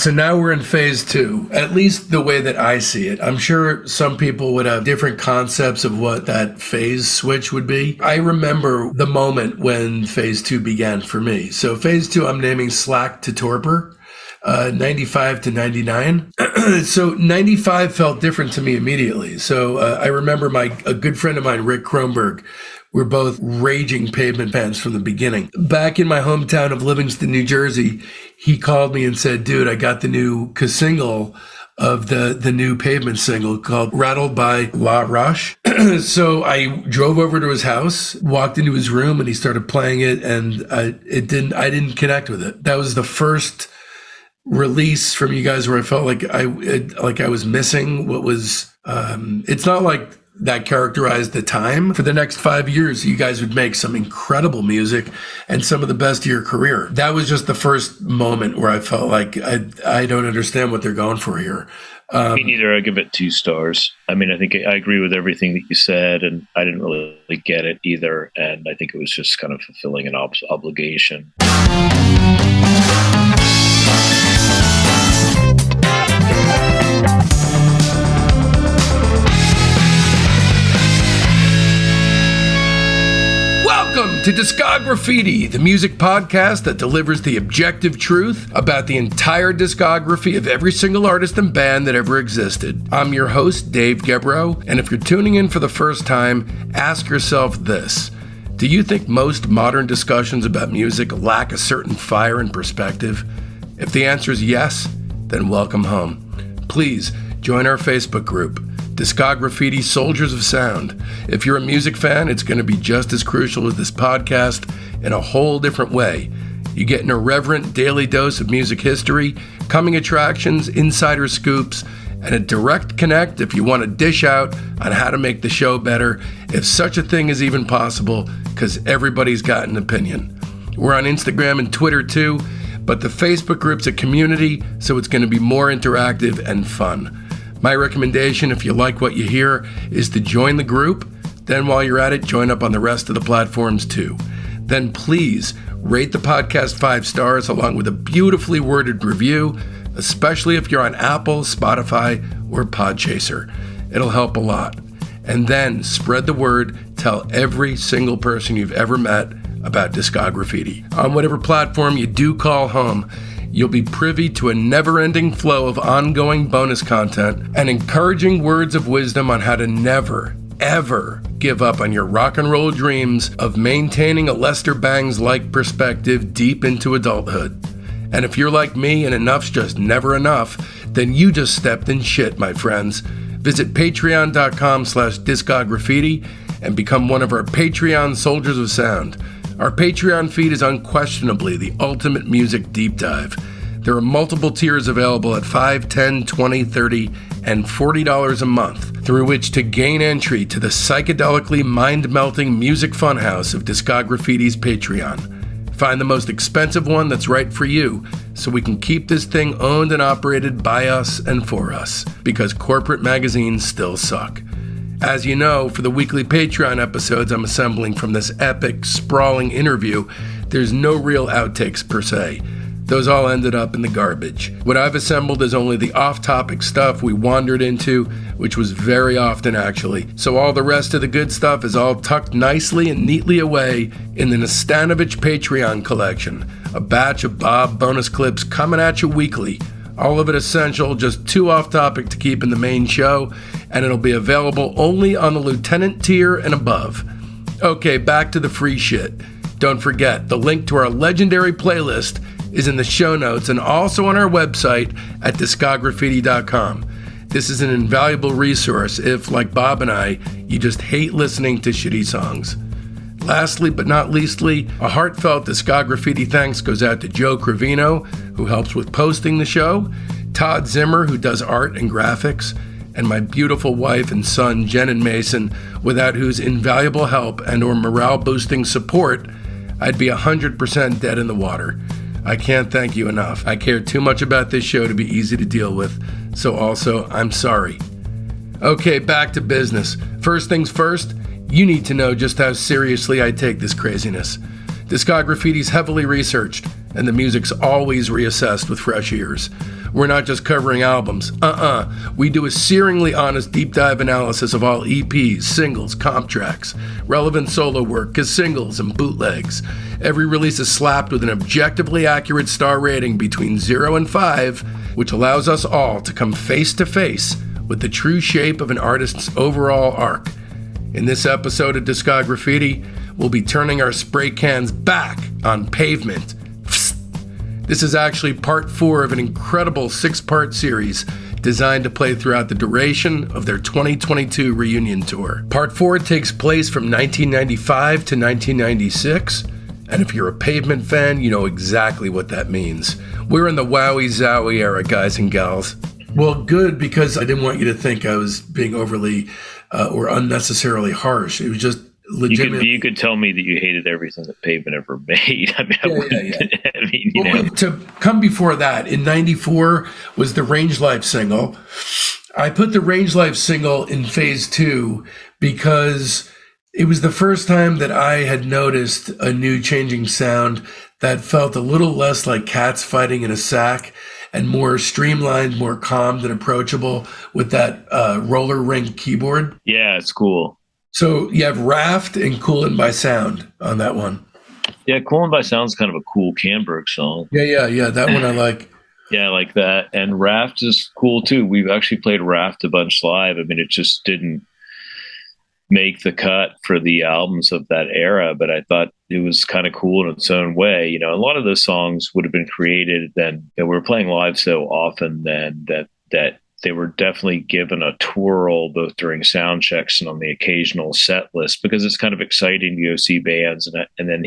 So now we're in phase 2, at least the way that I see it. I'm sure some people would have different concepts of what that phase switch would be. I remember the moment when phase 2 began for me. So phase 2, I'm naming slack to torpor. 95 to 99. So 95 felt different to me immediately. So I remember a good friend of mine, Rick Kronberg, we're both raging Pavement fans from the beginning. Back in my hometown of Livingston, New Jersey, he called me and said, dude, I got the new single of the new Pavement single called Rattled by La Roche. So I drove over to his house, walked into his room, and he started playing it, and I didn't connect with it. That was the first release from you guys where I felt like I was missing what was it's not like that characterized the time. For the next 5 years, you guys would make some incredible music and some of the best of your career. That was just the first moment where I felt like I don't understand what they're going for here. Me neither. I give it 2 stars. I mean, I think I agree with everything that you said, and I didn't really get it either. And I think it was just kind of fulfilling an obligation. Welcome to Discography, the music podcast that delivers the objective truth about the entire discography of every single artist and band that ever existed. I'm your host, Dave Gebrow, and if you're tuning in for the first time, ask yourself this. Do you think most modern discussions about music lack a certain fire and perspective? If the answer is yes, then welcome home. Please join our Facebook group, Discography Soldiers of Sound. If you're a music fan, it's going to be just as crucial as this podcast in a whole different way. You get an irreverent daily dose of music history, coming attractions, insider scoops, and a direct connect if you want to dish out on how to make the show better, if such a thing is even possible, because everybody's got an opinion. We're on Instagram and Twitter too, but the Facebook group's a community, so it's going to be more interactive and fun. My recommendation, if you like what you hear, is to join the group. Then while you're at it, join up on the rest of the platforms too. Then please rate the podcast 5 stars along with a beautifully worded review, especially if you're on Apple, Spotify, or Podchaser. It'll help a lot. And then spread the word, tell every single person you've ever met about Discography. On whatever platform you do call home, you'll be privy to a never-ending flow of ongoing bonus content and encouraging words of wisdom on how to never, ever give up on your rock and roll dreams of maintaining a Lester Bangs-like perspective deep into adulthood. And if you're like me and enough's just never enough, then you just stepped in shit, my friends. Visit patreon.com/discography and become one of our Patreon Soldiers of Sound. Our Patreon feed is unquestionably the ultimate music deep dive. There are multiple tiers available at $5, $10, $20, $30, and $40 a month, through which to gain entry to the psychedelically mind-melting music funhouse of Discography's Patreon. Find the most expensive one that's right for you, so we can keep this thing owned and operated by us and for us, because corporate magazines still suck. As you know, for the weekly Patreon episodes I'm assembling from this epic, sprawling interview, there's no real outtakes per se. Those all ended up in the garbage. What I've assembled is only the off-topic stuff we wandered into, which was very often actually. So all the rest of the good stuff is all tucked nicely and neatly away in the Nastanovich Patreon collection, a batch of Bob bonus clips coming at you weekly. All of it essential, just too off-topic to keep in the main show, and it'll be available only on the Lieutenant tier and above. Okay, back to the free shit. Don't forget, the link to our legendary playlist is in the show notes and also on our website at discography.com. This is an invaluable resource if, like Bob and I, you just hate listening to shitty songs. Lastly, but not leastly, a heartfelt Discography thanks goes out to Joe Cravino, who helps with posting the show, Todd Zimmer, who does art and graphics, and my beautiful wife and son, Jen and Mason, without whose invaluable help and or morale-boosting support, I'd be 100% dead in the water. I can't thank you enough. I care too much about this show to be easy to deal with, so also, I'm sorry. Okay, back to business. First things first, you need to know just how seriously I take this craziness. Discography's heavily researched, and the music's always reassessed with fresh ears. we're not just covering albums. We do a searingly honest deep dive analysis of all EPs, singles, comp tracks, relevant solo work, singles, and bootlegs. Every release is slapped with an objectively accurate star rating between 0 and 5, which allows us all to come face to face with the true shape of an artist's overall arc. In this episode of Discography, we'll be turning our spray cans back on Pavement. This is actually part 4 of an incredible 6-part series designed to play throughout the duration of their 2022 reunion tour. Part 4 takes place from 1995 to 1996, and if you're a Pavement fan, you know exactly what that means. We're in the Wowee Zowee era, guys and gals. Well, good, because I didn't want you to think I was being overly or unnecessarily harsh. It was just legitimate. You could tell me that you hated everything that Pavement ever made. I mean, I mean, you know. To come before that, in '94 was the Range Life single. I put the Range Life single in phase 2 because it was the first time that I had noticed a new changing sound that felt a little less like cats fighting in a sack and more streamlined, more calm and approachable with that roller rink keyboard. Yeah, it's cool. So you have Raft and Coolin' by Sound on that one. Yeah, Coolin' by Sound's kind of a cool Camberg song. Yeah. That one I like. Yeah, I like that. And Raft is cool too. We've actually played Raft a bunch live. I mean, it just didn't make the cut for the albums of that era, but I thought it was kind of cool in its own way. You know, a lot of those songs would have been created then. You know, we were playing live so often then that they were definitely given a twirl both during sound checks and on the occasional set list, because it's kind of exciting to go see bands and then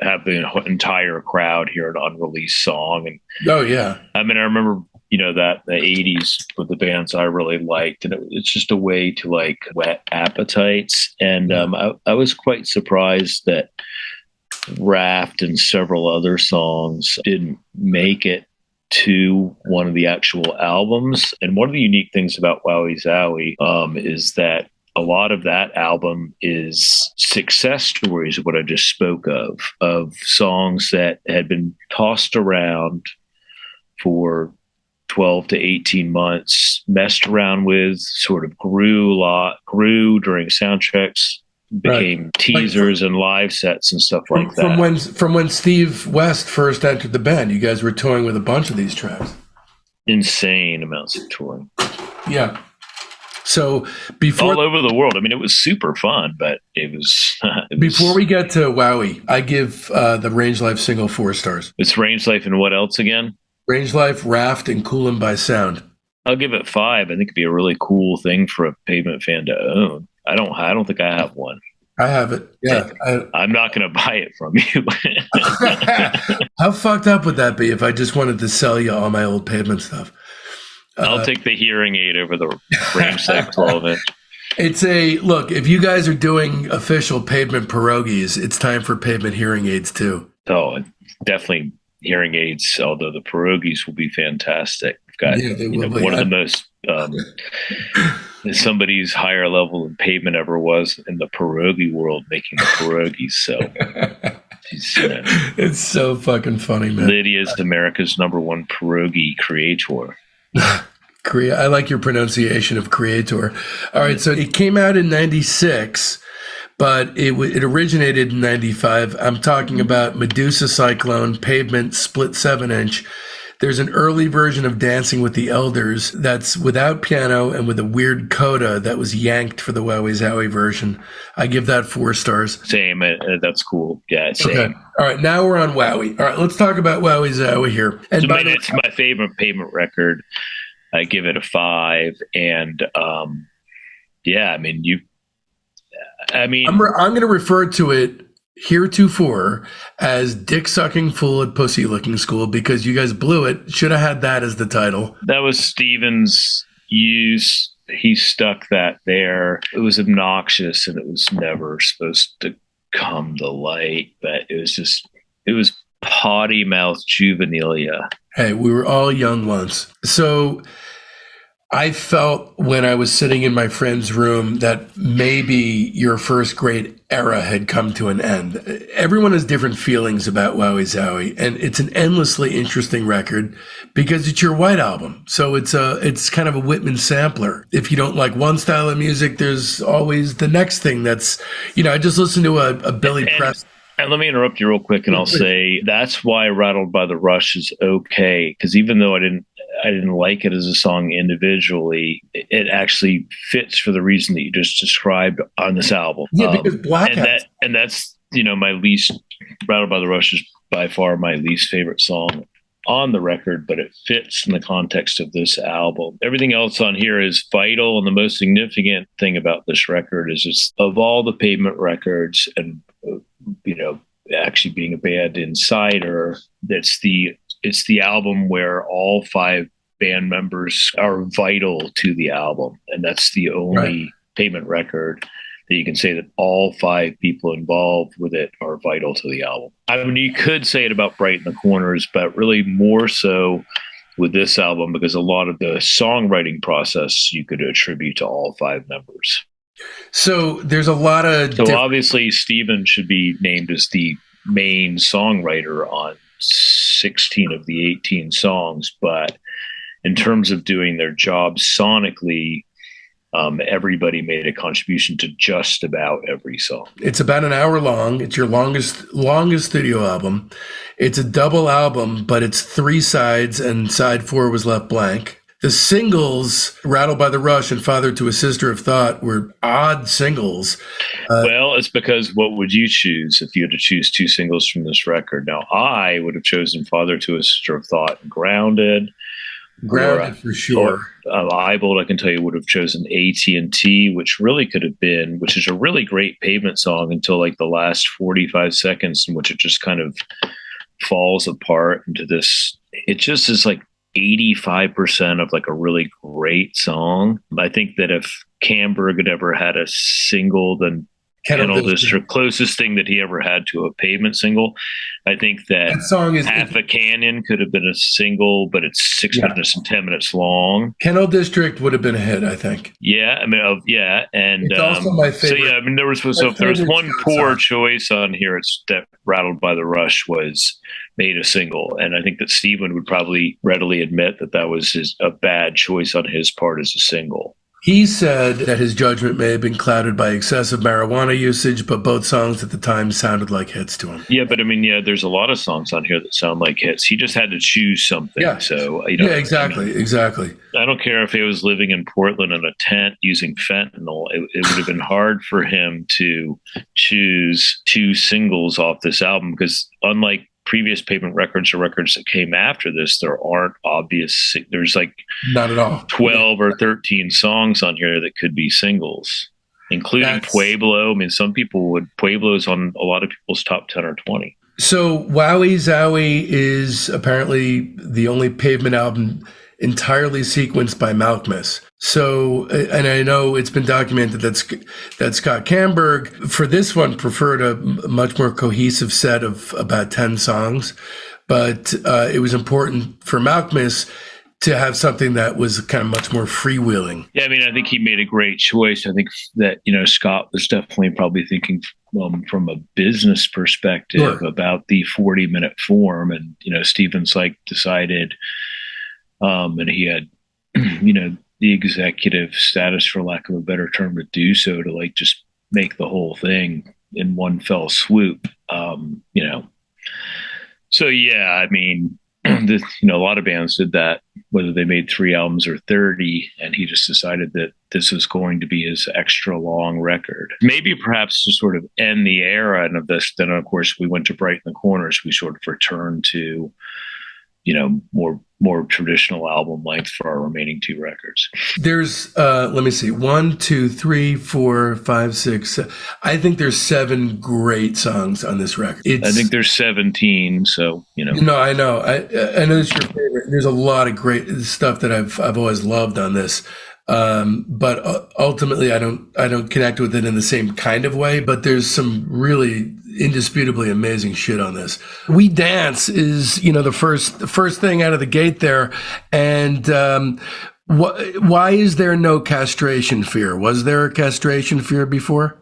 have the entire crowd hear an unreleased song. And oh yeah, I mean, I remember, you know, that the 80s with the bands I really liked, and it's just a way to like whet appetites. And I was quite surprised that Raft and several other songs didn't make it to one of the actual albums. And one of the unique things about Wowee Zowee is that a lot of that album is success stories of what I just spoke of songs that had been tossed around for 12 to 18 months, messed around with, sort of grew during soundtracks, became teasers and live sets and stuff like that. From when Steve West first entered the band, you guys were touring with a bunch of these tracks. Insane amounts of touring. Yeah. So before all over the world. I mean, it was super fun, but it was before we get to Wowee, I give the Range Life single 4 stars. It's Range Life and what else again? Range Life, Raft, and Coolin' by Sound. I'll give it 5. I think it'd be a really cool thing for a Pavement fan to own. I don't think I have one. I have it. Yeah. I'm not going to buy it from you. How fucked up would that be if I just wanted to sell you all my old Pavement stuff? I'll take the hearing aid over the Range Life 12-inch. It's look, if you guys are doing official Pavement pierogies, it's time for Pavement hearing aids too. Oh, definitely hearing aids, although the pierogies will be fantastic. Got one of the most somebody's higher level than Pavement ever was in the pierogi world, making the pierogies. So it's so fucking funny, man. Lydia's America's #1 pierogi creator. I like your pronunciation of creator. All right, so it came out in '96, but it originated in '95. I'm talking about Medusa Cyclone, Pavement, split 7-inch. There's an early version of Dancing with the Elders that's without piano and with a weird coda that was yanked for the Wowee Zowee version. I give that 4 stars. Same. That's cool. Yeah, same. Okay. All right, now we're on Wowee. All right, let's talk about Wowee Zowee here. And it's my favorite Pavement record. I give it a 5. And yeah, I mean, I'm going to refer to it heretofore as Dick Sucking Fool at Pussy Licking School, because you guys blew it. Should have had that as the title. That was Steven's use. He stuck that there. It was obnoxious and it was never supposed to come to light, but it was potty mouth juvenilia. Hey, we were all young once. So I felt when I was sitting in my friend's room that maybe your first great era had come to an end. Everyone has different feelings about Wowee Zowee, and it's an endlessly interesting record because it's your White Album. So it's kind of a Whitman sampler. If you don't like one style of music, there's always the next thing that's, I just listened to a Billy Preston. And let me interrupt you real quick, and I'll say that's why Rattled by the Rush is okay, because even though I didn't like it as a song individually, it actually fits for the reason that you just described on this album. Yeah, because Black and that's my least. Rattled by the Rush is by far my least favorite song on the record, but it fits in the context of this album. Everything else on here is vital, and the most significant thing about this record is it's, of all the Pavement records, and actually being a band insider, it's the album where all 5 band members are vital to the album, and that's the only Pavement record that you can say that all 5 people involved with it are vital to the album. I mean, you could say it about Brighten the Corners, but really more so with this album, because a lot of the songwriting process you could attribute to all 5 members. So there's a lot of... obviously Steven should be named as the main songwriter on 16 of the 18 songs, but in terms of doing their job sonically, everybody made a contribution to just about every song. It's about an hour long. It's your longest studio album. It's a double album, but it's 3 sides, and side 4 was left blank. The singles, Rattled by the Rush and Father to a Sister of Thought, were odd singles. Well, it's because what would you choose if you had to choose 2 singles from this record? Now, I would have chosen Father to a Sister of Thought and Grounded. Grounded for sure. Eyebolt, I can tell you, would have chosen AT&T, which really could have been, which is a really great Pavement song until like the last 45 seconds, in which it just kind of falls apart into this. It just is like 85% of like a really great song. I think that if Camberg had ever had a single, then Kennel District, closest thing that he ever had to a Pavement single. I think that song is Half a Canyon could have been a single, but it's 6 minutes and 10 minutes long. Kennel District would have been a hit, I think. Yeah, I mean, and it's also my favorite. So yeah, I mean, if there was one poor choice on here, it's that Rattled by the Rush was made a single, and I think that Steven would probably readily admit that was a bad choice on his part as a single. He said that his judgment may have been clouded by excessive marijuana usage, but both songs at the time sounded like hits to him. Yeah, but I mean, there's a lot of songs on here that sound like hits. He just had to choose something. Yeah. So, exactly. I don't care if he was living in Portland in a tent using fentanyl. It would have been hard for him to choose 2 singles off this album, because unlike previous Pavement records or records that came after this, there aren't obvious. There's like not at all 12 or 13 songs on here that could be singles, including Pueblo. I mean, Pueblo's on a lot of people's top 10 or 20. So Wowee Zowee is apparently the only Pavement album entirely sequenced by Malkmus. So, and I know it's been documented that Scott Camberg, for this one, preferred a much more cohesive set of about 10 songs. But it was important for Malkmus to have something that was kind of much more freewheeling. Yeah, I mean, I think he made a great choice. I think that, Scott was definitely probably thinking from a business perspective about the 40-minute form. And, Steven's decided, and he had, the executive status, for lack of a better term, to do so, to just make the whole thing in one fell swoop. So yeah, I mean, a lot of bands did that, whether they made 3 albums or 30, and he just decided that this was going to be his extra long record. Maybe perhaps to sort of end the era and of this, then of course we went to Brighten the Corners. We sort of returned to, more traditional album length for our remaining 2 records. There's, let me see, 1, 2, 3, 4, 5, 6, 7. I think there's 7 great songs on this record. I think there's 17, so, No, I know. I know it's your favorite. There's a lot of great stuff that I've always loved on this. But ultimately I don't connect with it in the same kind of way, but there's some really indisputably amazing shit on this. We Dance is, the first thing out of the gate there. And, Why is there no castration fear? Was there a castration fear before?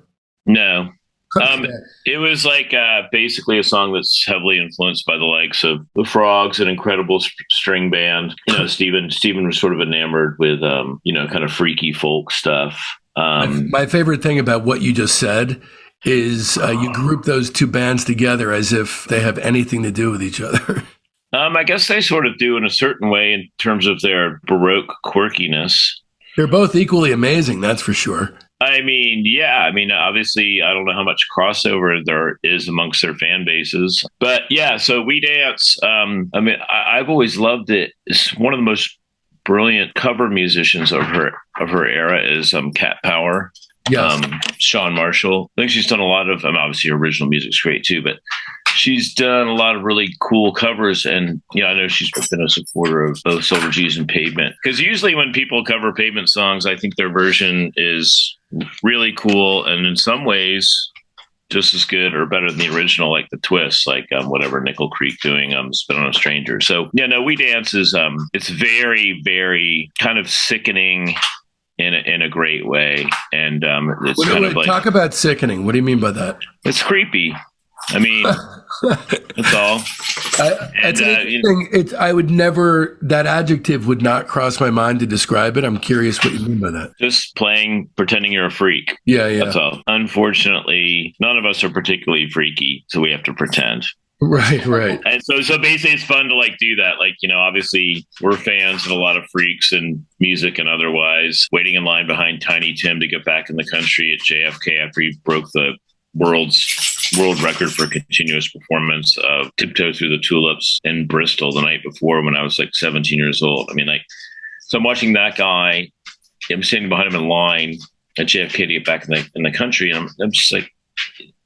No. Okay. It was like basically a song that's heavily influenced by the likes of the Frogs, an incredible string band. Stephen was sort of enamored with kind of freaky folk stuff. My favorite thing about what you just said is you group those two bands together as if they have anything to do with each other. I guess they sort of do in a certain way in terms of their Baroque quirkiness. They're both equally amazing, that's for sure. Obviously, I don't know how much crossover there is amongst their fan bases, but yeah. So We Dance. I've always loved it. It's one of the most brilliant cover musicians of her era is Cat Power. Yes. Sean Marshall. I think she's done a lot of. Obviously, her original music's great too, but she's done a lot of really cool covers. And I know she's been a supporter of both Silver G's and Pavement. Because usually when people cover Pavement songs, I think their version is really cool, and in some ways just as good or better than the original, like the twist, like whatever Nickel Creek doing Spin on a Stranger. So We Dance is it's very, very kind of sickening in a great way. And it's kind of like, talk about sickening. What do you mean by that? It's creepy. I mean, that's all. I would never, that adjective would not cross my mind to describe it. I'm curious what you mean by that. Just pretending you're a freak. Yeah. That's all. Unfortunately, none of us are particularly freaky, so we have to pretend. Right. And so basically it's fun to do that. Obviously we're fans of a lot of freaks and music and otherwise, waiting in line behind Tiny Tim to get back in the country at JFK after he broke the world record for continuous performance of Tiptoe Through the Tulips in Bristol the night before when I was 17 years old. So I'm watching that guy. I'm standing behind him in line at JFK to get back in the country. And I'm just like,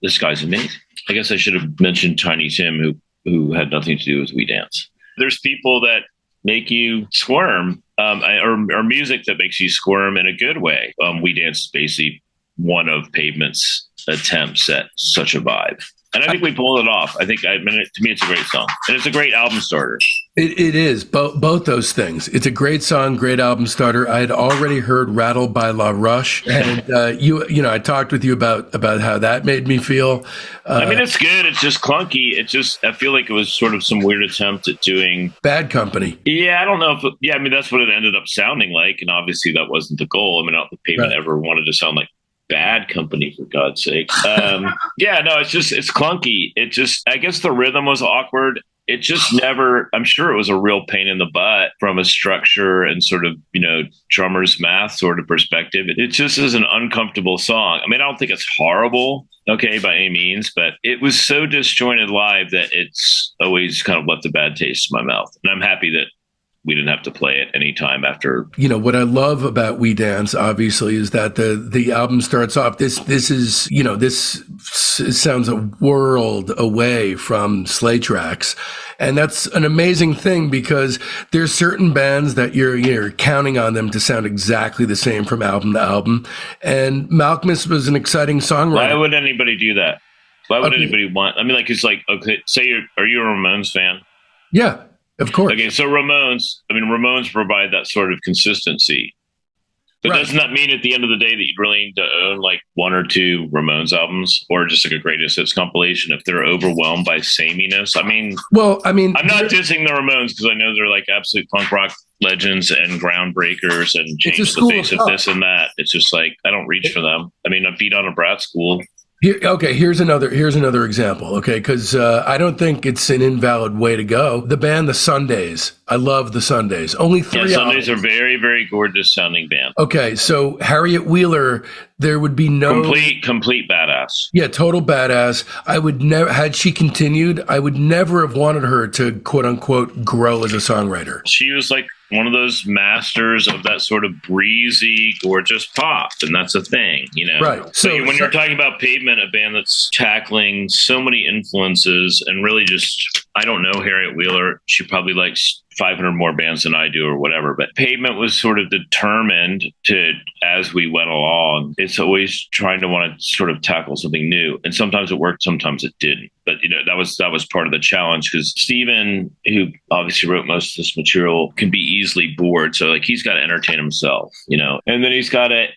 this guy's amazing. I guess I should have mentioned Tiny Tim, who had nothing to do with We Dance. There's people that make you squirm, or music that makes you squirm in a good way. We Dance is basically one of Pavement's attempts at such a vibe. And I think we pulled it off. To me, it's a great song. And it's a great album starter. It is. Both those things. It's a great song, great album starter. I had already heard Rattle by La Rush. And I talked with you about how that made me feel. It's good. It's just clunky. I feel like it was sort of some weird attempt at doing Bad Company. Yeah, I don't know if that's what it ended up sounding like. And obviously that wasn't the goal. I don't think Pavement ever wanted to sound like Bad Company, for God's sake. It's clunky. I guess the rhythm was awkward. It just never, I'm sure it was a real pain in the butt from a structure and sort of, drummer's math sort of perspective. It just is an uncomfortable song. I don't think it's horrible, okay, by any means, but it was so disjointed live that it's always kind of left a bad taste in my mouth. And I'm happy that we didn't have to play it any time after. What I love about We Dance, obviously, is that the album starts off. This sounds a world away from Sleigh Tracks. And that's an amazing thing because there's certain bands that you're counting on them to sound exactly the same from album to album. And Malkmus was an exciting songwriter. Why would anybody do that? Why would anybody want? Okay, say are you a Ramones fan? Yeah. Of course. Okay, so Ramones provide that sort of consistency. But doesn't that mean at the end of the day that you'd really need to own one or two Ramones albums or just a greatest hits compilation if they're overwhelmed by sameness? I'm not dissing the Ramones because I know they're absolute punk rock legends and groundbreakers and change the face of this and that. It's just I don't reach for them. I beat on a brat school. Here's another example. Okay, because I don't think it's an invalid way to go. The band, the Sundays. I love the Sundays. Only 3 Sundays are very, very gorgeous sounding band. Okay, so Harriet Wheeler, there would be no complete badass. Yeah, total badass. I would never, had she continued, I would never have wanted her to quote unquote grow as a songwriter. She was one of those masters of that sort of breezy, gorgeous pop. And that's a thing, Right. So when you're talking about Pavement, a band that's tackling so many influences and really just, I don't know Harriet Wheeler. She probably likes 500 more bands than I do or whatever. But Pavement was sort of determined to, as we went along, it's always trying to want to sort of tackle something new. And sometimes it worked, sometimes it didn't. But, that was part of the challenge, because Steven, who obviously wrote most of this material, can be easily bored. So like, he's got to entertain himself, and then he's got to,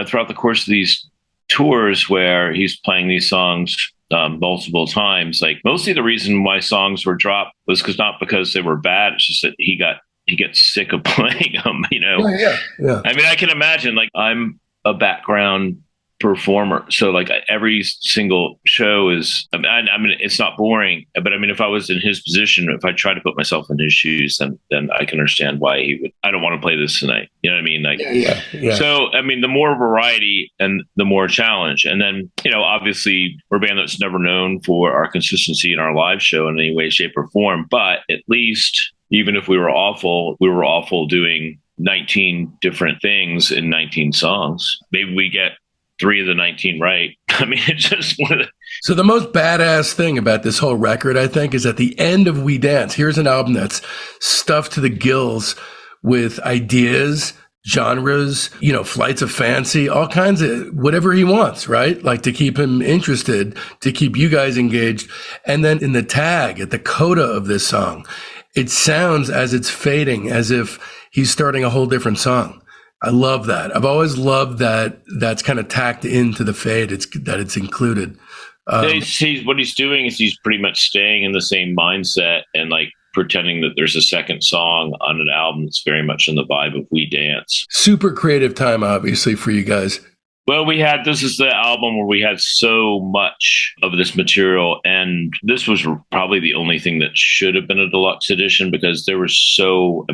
throughout the course of these tours where he's playing these songs multiple times, like mostly the reason why songs were dropped was not because they were bad. It's just that he gets sick of playing them, Yeah. I mean, I can imagine, like, I'm a background performer, so like every single show is, I mean, it's not boring, but I mean, if I was in his position, if I tried to put myself in his shoes, then I can understand why he would, I don't want to play this tonight. You know what I mean? Like, yeah. So, I mean, the more variety and the more challenge. And then, obviously we're a band that's never known for our consistency in our live show in any way, shape, or form. But at least, even if we were awful doing 19 different things in 19 songs. Maybe we get 3 of the 19 right. I mean, it's just one of the... So the most badass thing about this whole record, I think, is at the end of We Dance, here's an album that's stuffed to the gills with ideas, genres, flights of fancy, all kinds of whatever he wants, right? Like, to keep him interested, to keep you guys engaged. And then in the tag, at the coda of this song, it sounds as it's fading, as if he's starting a whole different song. I love that. I've always loved that. That's kind of tacked into the fade. It's included. What he's doing is he's pretty much staying in the same mindset and like pretending that there's a second song on an album that's very much in the vibe of We Dance. Super creative time, obviously, for you guys. Well, this is the album where we had so much of this material, and this was probably the only thing that should have been a deluxe edition, because there was so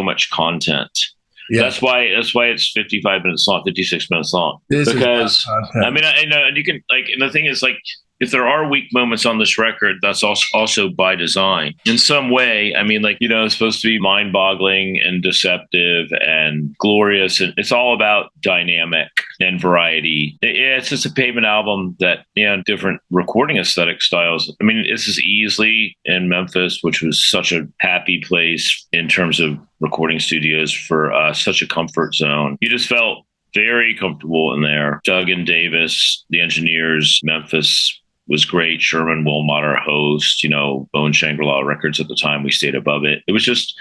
much content. Yeah. That's why it's 55 minutes long, 56 minutes long. Because I mean, I know, and you can, like, and the thing is, like, if there are weak moments on this record, that's also by design in some way. I mean, like, it's supposed to be mind-boggling and deceptive and glorious, and it's all about dynamic and variety. It's just a Pavement album that, different recording aesthetic styles. I mean, this is easily in Memphis, which was such a happy place in terms of recording studios for us, such a comfort zone. You just felt very comfortable in there. Doug and Davis, the engineers, Memphis was great. Sherman Wilmot, our host, Bone Shangri-La Records at the time, we stayed above it. It was just,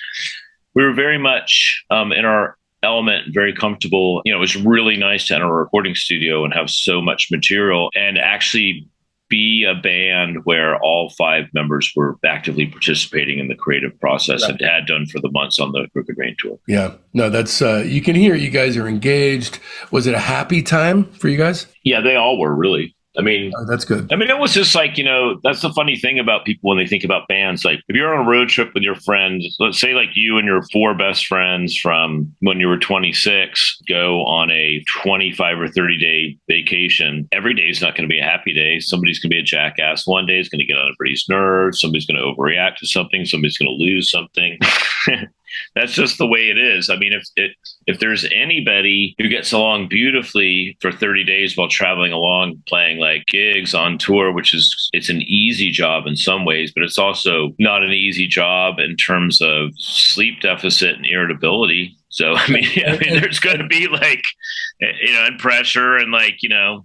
we were very much in our element, very comfortable. It was really nice to enter a recording studio and have so much material and actually be a band where all 5 members were actively participating in the creative process and had done for the months on the Crooked Rain tour. Yeah, no, that's, you can hear you guys are engaged. Was it a happy time for you guys? Yeah, they all were, really. I mean, that's good. I mean, it was just like, that's the funny thing about people when they think about bands. Like, if you're on a road trip with your friends, let's say like you and your 4 best friends from when you were 26 go on a 25 or 30-day vacation. Every day is not going to be a happy day. Somebody's going to be a jackass. One day is going to get on everybody's nerves. Somebody's going to overreact to something. Somebody's going to lose something. That's just the way it is. I mean, if there's anybody who gets along beautifully for 30 days while traveling along, playing like gigs on tour, it's an easy job in some ways, but it's also not an easy job in terms of sleep deficit and irritability. So, I mean, there's going to be like, and pressure and like,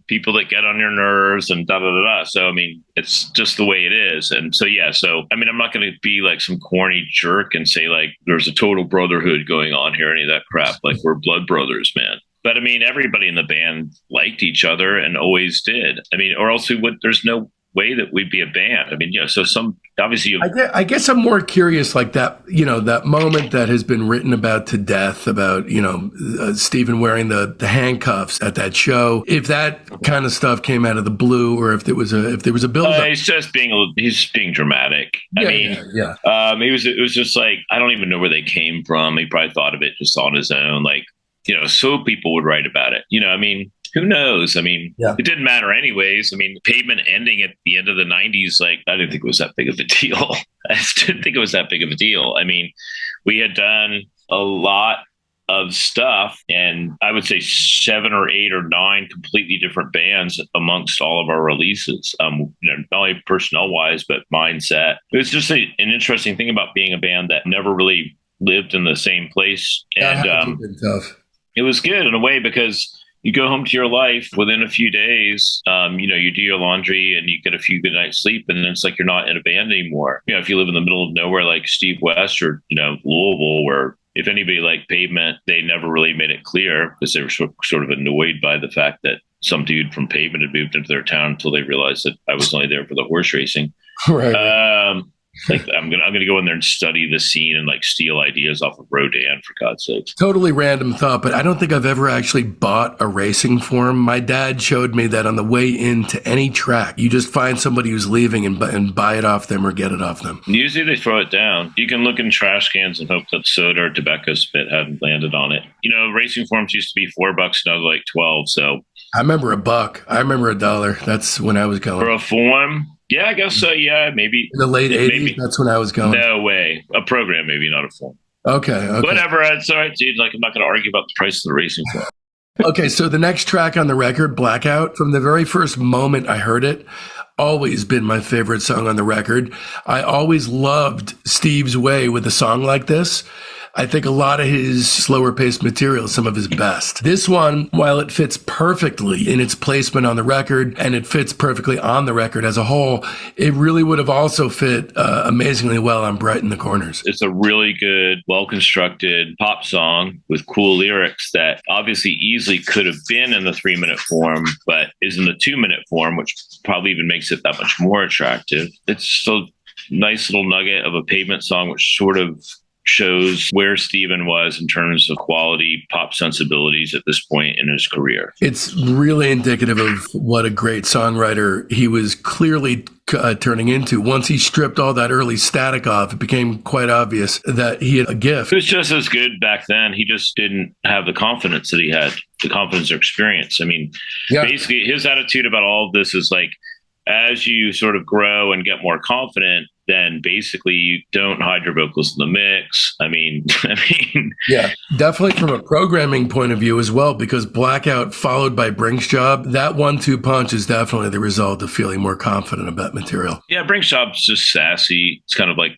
people that get on your nerves and da-da-da-da. So, I mean, it's just the way it is. And so, yeah. So, I mean, I'm not going to be like some corny jerk and say like, there's a total brotherhood going on here, any of that crap. Like, we're blood brothers, man. But I mean, everybody in the band liked each other and always did. I mean, or else there's no way that we'd be a band. I mean, so obviously I guess I'm more curious, like that, that moment that has been written about to death about, Stephen wearing the handcuffs at that show. If that kind of stuff came out of the blue, or if there was a build-up. He's being dramatic. It was just like, I don't even know where they came from. He probably thought of it just on his own. Like, so people would write about it. I mean, who knows? I mean, It didn't matter anyways. I mean, Pavement ending at the end of the 90s, like, I didn't think it was that big of a deal. I just didn't think it was that big of a deal. I mean, we had done a lot of stuff, and I would say 7 or 8 or 9 completely different bands amongst all of our releases. Not only personnel wise, but mindset. It was just an interesting thing about being a band that never really lived in the same place, and tough. It was good in a way because you go home to your life within a few days. You do your laundry and you get a few good nights sleep, and then it's like you're not in a band anymore. If you live in the middle of nowhere like Steve West or Louisville, where if anybody liked Pavement, they never really made it clear because they were sort of annoyed by the fact that some dude from Pavement had moved into their town until they realized that I was only there for the horse racing. Right. I'm gonna go in there and study the scene and like steal ideas off of Rodin, for God's sakes. Totally random thought, but I don't think I've ever actually bought a racing form. My dad showed me that on the way into any track, you just find somebody who's leaving and buy it off them or get it off them. Usually they throw it down. You can look in trash cans and hope that soda or tobacco spit hadn't landed on it. Racing forms used to be $4, now they're like 12. So I remember $1. I remember $1. That's when I was going. For a form? Yeah, I guess so. Yeah, maybe. In the late 80s, maybe. That's when I was going. No way. A program, maybe, not a form. Okay. Whatever. It's all right, dude. Like, I'm not going to argue about the price of the racing form. Okay, so the next track on the record, Blackout, from the very first moment I heard it, always been my favorite song on the record. I always loved Steve's way with a song like this. I think a lot of his slower paced material is some of his best. This one, while it fits perfectly in its placement on the record and it fits perfectly on the record as a whole, it really would have also fit amazingly well on Brighten the Corners. It's a really good, well-constructed pop song with cool lyrics that obviously easily could have been in the 3-minute form, but is in the 2-minute form, which probably even makes it that much more attractive. It's still a nice little nugget of a Pavement song, which sort of shows where Steven was in terms of quality pop sensibilities at this point in his career. It's really indicative of what a great songwriter he was clearly turning into. Once he stripped all that early static off, it became quite obvious that he had a gift. It was just as good back then. He just didn't have the confidence that he had, the confidence or experience. I mean, Basically his attitude about all of this is like, as you sort of grow and get more confident, then basically you don't hide your vocals in the mix. I mean, yeah, definitely from a programming point of view as well, because Blackout followed by Brink's Job, that 1-2 punch is definitely the result of feeling more confident about material. Yeah, Brink's Job's just sassy. It's kind of like,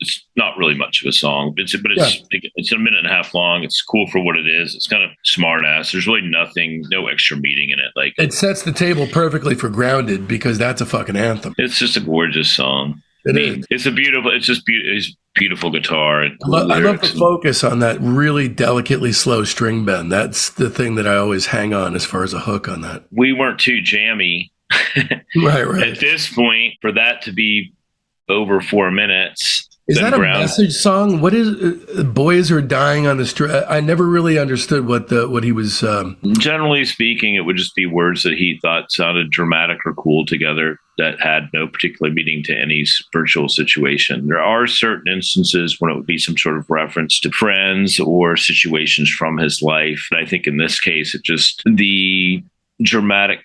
it's not really much of a song, it's a minute and a half long. It's cool for what it is. It's kind of smart ass. There's really no extra meaning in it. Like, it sets the table perfectly for Grounded because that's a fucking anthem. It's just a gorgeous song. It's beautiful guitar. And cool I love the focus on that really delicately slow string bend. That's the thing that I always hang on as far as a hook on that. We weren't too jammy. Right. At this point, for that to be over 4 minutes. Is that a message song? What is Boys Are Dying on the Street? I never really understood what he was. Generally speaking, it would just be words that he thought sounded dramatic or cool together that had no particular meaning to any virtual situation. There are certain instances when it would be some sort of reference to friends or situations from his life. And I think in this case, it just the dramatic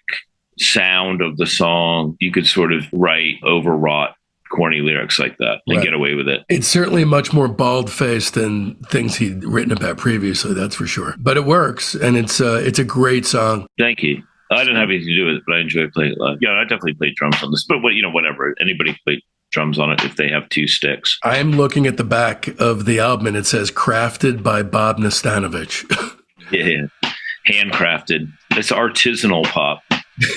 sound of the song, you could sort of write overwrought corny lyrics like that and get away with it. It's certainly much more bald-faced than things he'd written about previously, that's for sure. But it works, and it's a great song. Thank you. I didn't have anything to do with it, but I enjoy playing it live. Yeah, I definitely played drums on this, but whatever. Anybody can play drums on it if they have 2 sticks. I'm looking at the back of the album, and it says crafted by Bob Nastanovich. Yeah, handcrafted. It's artisanal pop.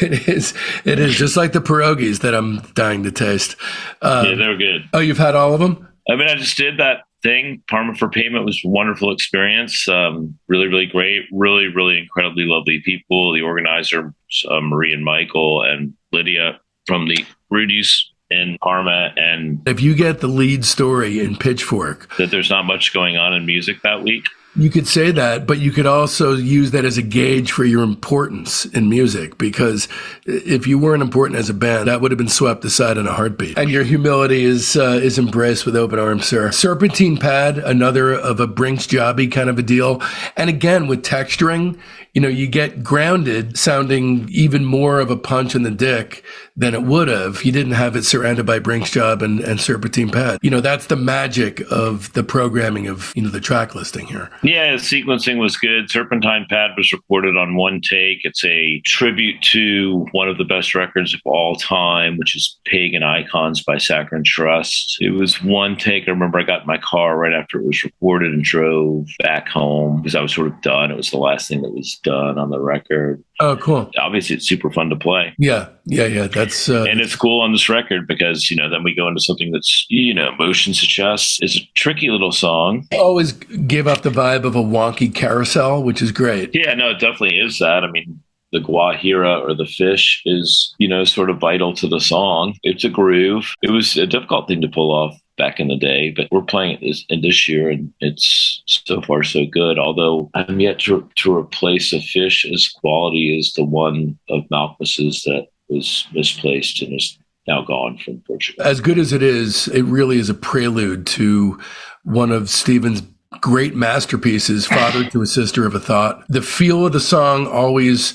It is just like the pierogies that I'm dying to taste. Yeah, they were good. Oh, you've had all of them? I mean, I just did that thing. Parma for Pavement was a wonderful experience. Really, really great. Really, really incredibly lovely people. The organizer, Marie and Michael and Lydia from the Rudy's in Parma. And if you get the lead story in Pitchfork, that there's not much going on in music that week. You could say that, but you could also use that as a gauge for your importance in music, because if you weren't important as a band, that would have been swept aside in a heartbeat. And your humility is embraced with open arms, sir. Serpentine Pad, another of a Brink's Jobby kind of a deal. And again, with texturing, you get Grounded sounding even more of a punch in the dick than it would have if you didn't have it surrounded by Brink's Job and Serpentine Pad. That's the magic of the programming of, the track listing here. Yeah, the sequencing was good. Serpentine Pad was recorded on one take. It's a tribute to one of the best records of all time, which is Pagan Icons by Saccharine Trust. It was one take. I remember I got in my car right after it was recorded and drove back home because I was sort of done. It was the last thing that was done on the record. Oh, cool. Obviously, it's super fun to play. Yeah. That's and it's cool on this record because, then we go into something that's, motion suggests. It's a tricky little song. Always give up the vibe of a wonky carousel, which is great. Yeah, no, it definitely is that. I mean, the guajira or the fish is, sort of vital to the song. It's a groove. It was a difficult thing to pull off back in the day, but we're playing it this year and it's so far so good. Although I'm yet to replace a fish as quality as the one of Malcolmus's that was misplaced and is now gone from Portugal. As good as it is, it really is a prelude to one of Stephen's great masterpieces, Father to a Sister of a Thought. The feel of the song always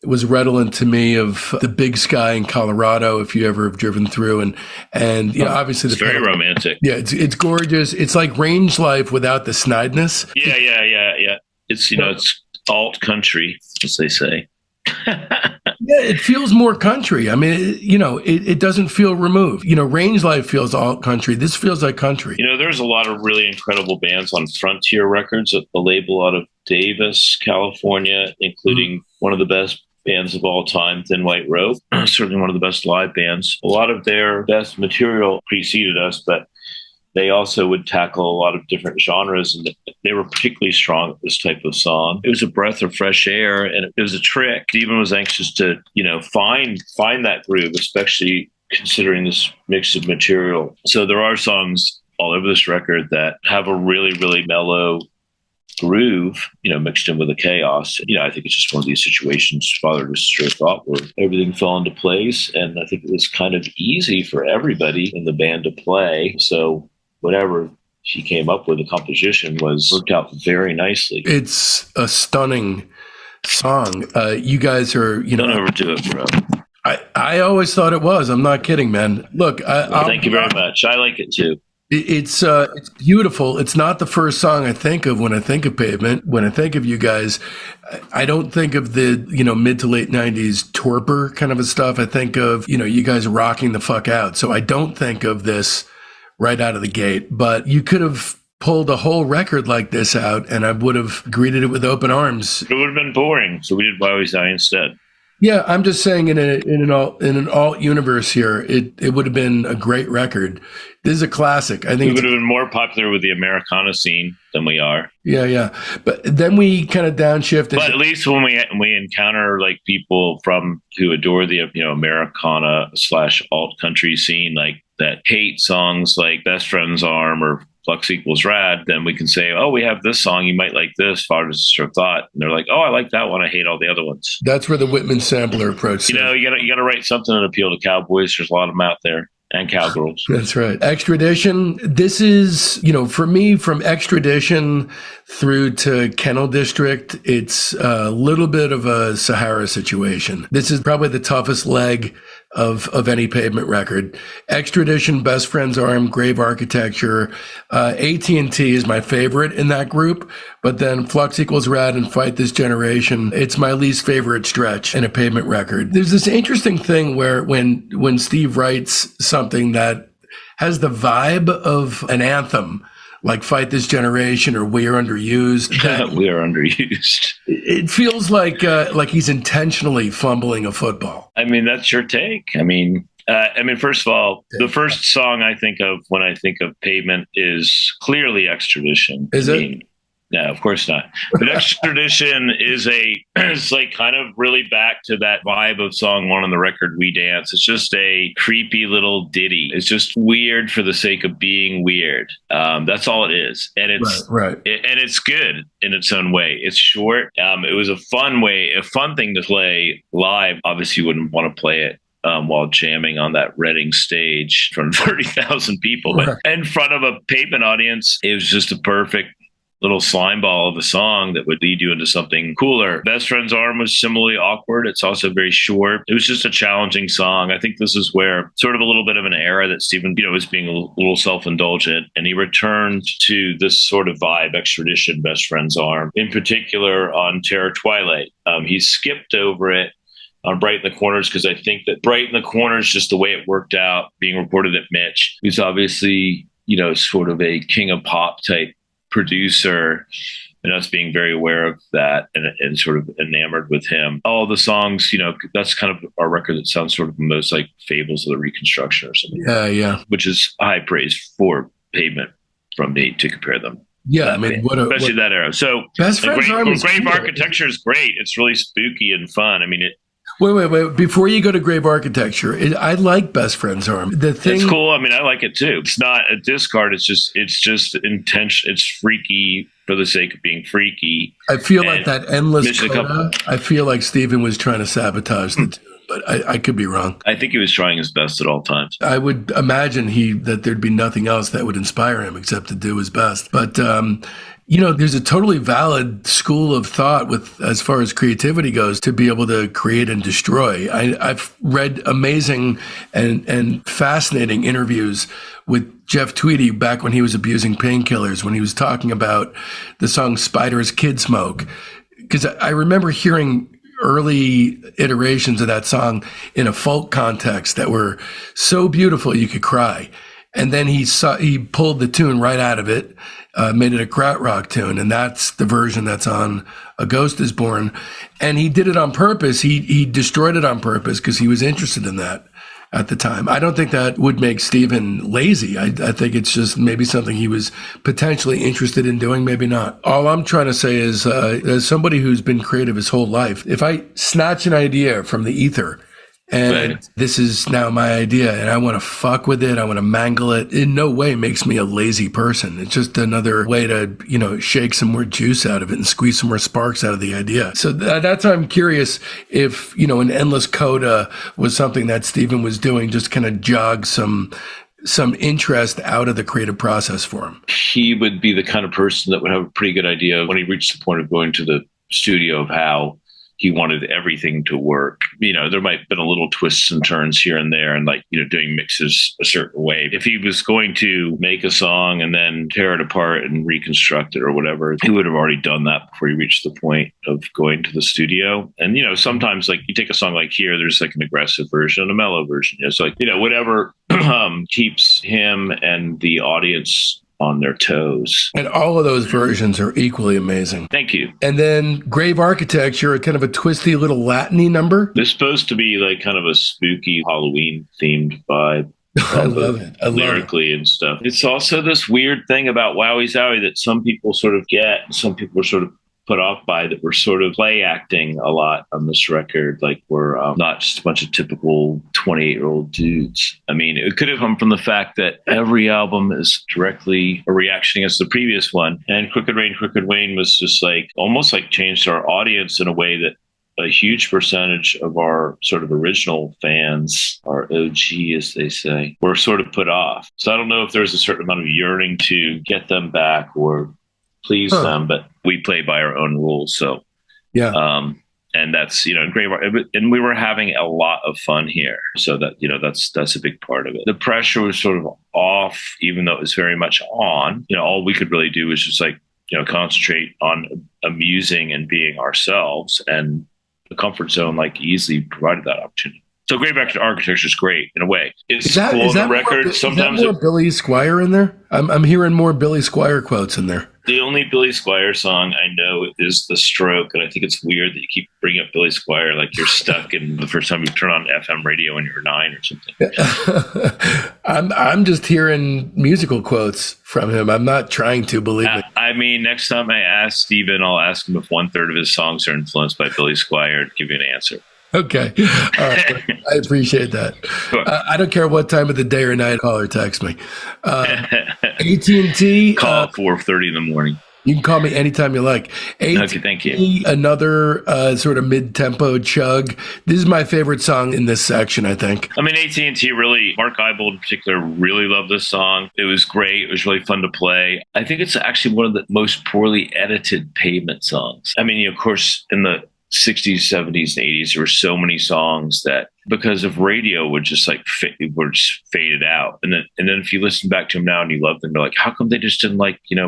was redolent to me of the big sky in Colorado, if you ever have driven through. And obviously it's very romantic. Yeah, it's gorgeous. It's like Range Life without the snideness. Yeah. It's, it's alt country, as they say. Yeah, it feels more country. I mean, it doesn't feel removed. Range Life feels alt country. This feels like country. There's a lot of really incredible bands on Frontier Records, a label out of Davis, California, including one of the best bands of all time, Thin White Rope, certainly one of the best live bands. A lot of their best material preceded us, but they also would tackle a lot of different genres, and they were particularly strong at this type of song. It was a breath of fresh air, and it was a trick. Stephen was anxious to, find that groove, especially considering this mix of material. So there are songs all over this record that have a really, really mellow groove, mixed in with the chaos. I think it's just one of these situations, Father to Sister of Thought, where everything fell into place, and I think it was kind of easy for everybody in the band to play. So whatever she came up with, the composition worked out very nicely. It's a stunning song. You guys are, Don't overdo it, bro. I always thought it was. I'm not kidding, man. Look, thank you very much. I like it too. It's beautiful. It's not the first song I think of when I think of Pavement. When I think of you guys, I don't think of the, mid to late 90s torpor kind of a stuff. I think of, you guys rocking the fuck out. So I don't think of this right out of the gate, but you could have pulled a whole record like this out and I would have greeted it with open arms. It would have been boring. So we did Wowee Zowee instead. Yeah, I'm just saying in an alt universe here, it would have been a great record. This is a classic. I think we would have been more popular with the Americana scene than we are. Yeah. But then we kind of downshifted. But at least when we encounter like people who adore the Americana / alt country scene, like that hate songs like Best Friend's Arm or Flux Equals Rad, then we can say, oh, we have this song, you might like this, Father to Sister of Thought. And they're like, oh, I like that one, I hate all the other ones. That's where the Whitman sampler approach. You gotta write something that appeal to cowboys. There's a lot of them out there. And cowgirls. That's right. Extradition. This is, for me, from Extradition through to Kennel District, it's a little bit of a Sahara situation. This is probably the toughest leg of any Pavement record. Extradition, Best Friend's Arm, Grave Architecture. AT&T is my favorite in that group, but then Flux Equals Rad and Fight This Generation, it's my least favorite stretch in a Pavement record. There's this interesting thing where when Steve writes something that has the vibe of an anthem, like Fight This Generation or We Are Underused. We Are Underused. It feels like he's intentionally fumbling a football. I mean, that's your take. I mean, first of all, the first song I think of when I think of Pavement is clearly Extradition. Is it? No, of course not. But Extradition is like kind of really back to that vibe of song one on the record, We Dance. It's just a creepy little ditty. It's just weird for the sake of being weird. That's all it is. And it's right. And it's good in its own way. It's short. It was a fun thing to play live. Obviously, you wouldn't want to play it while jamming on that Reading stage in front of 30,000 people. But in front of a Pavement audience, it was just a perfect little slime ball of a song that would lead you into something cooler. Best Friend's Arm was similarly awkward. It's also very short. It was just a challenging song. I think this is where sort of a little bit of an era that Stephen, was being a little self-indulgent, and he returned to this sort of vibe, extradition, Best Friend's Arm, in particular on Terror Twilight. He skipped over it on Brighten the Corners, because I think that Brighten the Corners, just the way it worked out, being reported at Mitch, who's obviously, sort of a king of pop type producer, and us being very aware of that and sort of enamored with him. All the songs, that's kind of our record that sounds sort of most like Fables of the Reconstruction or something. Yeah. Which is high praise for Pavement from me to compare them. Yeah, I mean, especially that era. So Best Friend's Arm is Grave cool. Architecture is great. It's really spooky and fun. I mean, Wait. Before you go to Grave Architecture, I like Best Friend's Arm. It's cool. I mean, I like it too. It's not a discard. It's just intention. It's freaky for the sake of being freaky. I feel like that endless coda. I feel like Stephen was trying to sabotage the tune, but I could be wrong. I think he was trying his best at all times. I would imagine that there'd be nothing else that would inspire him except to do his best. But there's a totally valid school of thought as far as creativity goes to be able to create and destroy. I've read amazing and fascinating interviews with Jeff Tweedy back when he was abusing painkillers, when he was talking about the song Spider's Kid Smoke. Because I remember hearing early iterations of that song in a folk context that were so beautiful you could cry. And then he pulled the tune right out of it, made it a krautrock tune, and that's the version that's on A Ghost Is Born. And he did it on purpose. He destroyed it on purpose because he was interested in that at the time. I don't think that would make Stephen lazy. I think it's just maybe something he was potentially interested in doing, maybe not. All I'm trying to say is, as somebody who's been creative his whole life, if I snatch an idea from the ether, and this is now my idea, and I want to fuck with it, I want to mangle it, in no way makes me a lazy person. It's just another way to, shake some more juice out of it and squeeze some more sparks out of the idea. So that's why I'm curious if, an endless coda was something that Stephen was doing, just kind of jog some interest out of the creative process for him. He would be the kind of person that would have a pretty good idea when he reached the point of going to the studio of how he wanted everything to work. There might have been a little twists and turns here and there, and doing mixes a certain way. If he was going to make a song and then tear it apart and reconstruct it or whatever, he would have already done that before he reached the point of going to the studio. And, sometimes you take a song like Here, there's an aggressive version, a mellow version. It's whatever keeps him and the audience on their toes. And all of those versions are equally amazing. Thank you. And then Grave Architecture, kind of a twisty little Latin-y number. It's supposed to be kind of a spooky Halloween themed vibe. I love it. Lyrically and stuff. It's also this weird thing about Wowee Zowee that some people sort of get, some people are sort of put off by, that we're sort of play acting a lot on this record. We're not just a bunch of typical 28-year-old dudes. I mean, it could have come from the fact that every album is directly a reaction against the previous one. And Crooked Rain was just almost changed our audience in a way that a huge percentage of our sort of original fans, our OG, as they say, were sort of put off. So I don't know if there's a certain amount of yearning to get them back or please them, but we play by our own rules. So, and that's, and we were having a lot of fun here. So that, that's a big part of it. The pressure was sort of off, even though it was very much on. All we could really do was just concentrate on amusing and being ourselves, and the comfort zone easily provided that opportunity. So Grave Architecture is great in a way. It's cool on the record. Sometimes is that more Billy Squier in there? I'm hearing more Billy Squier quotes in there. The only Billy Squier song I know is The Stroke, and I think it's weird that you keep bringing up Billy Squier like you're stuck in the first time you turn on FM radio when you're 9 or something. I'm just hearing musical quotes from him. I'm not trying to, believe me. I mean, next time I ask Steven, I'll ask him if 1/3 of his songs are influenced by Billy Squier to give you an answer. Okay. All right. I appreciate that. Sure. I don't care what time of the day or night, call or text me. AT&T. Call 4:30 in the morning. You can call me anytime you like. Okay, thank you. Another sort of mid-tempo chug. This is my favorite song in this section, I think. I mean, AT&T really, Mark Eibold in particular, really loved this song. It was great. It was really fun to play. I think it's actually one of the most poorly edited Pavement songs. I mean, of course, in the 60s, 70s, and 80s, there were so many songs that, because of radio, would just like were just faded out. And then if you listen back to them now and you love them, you're like, how come they just didn't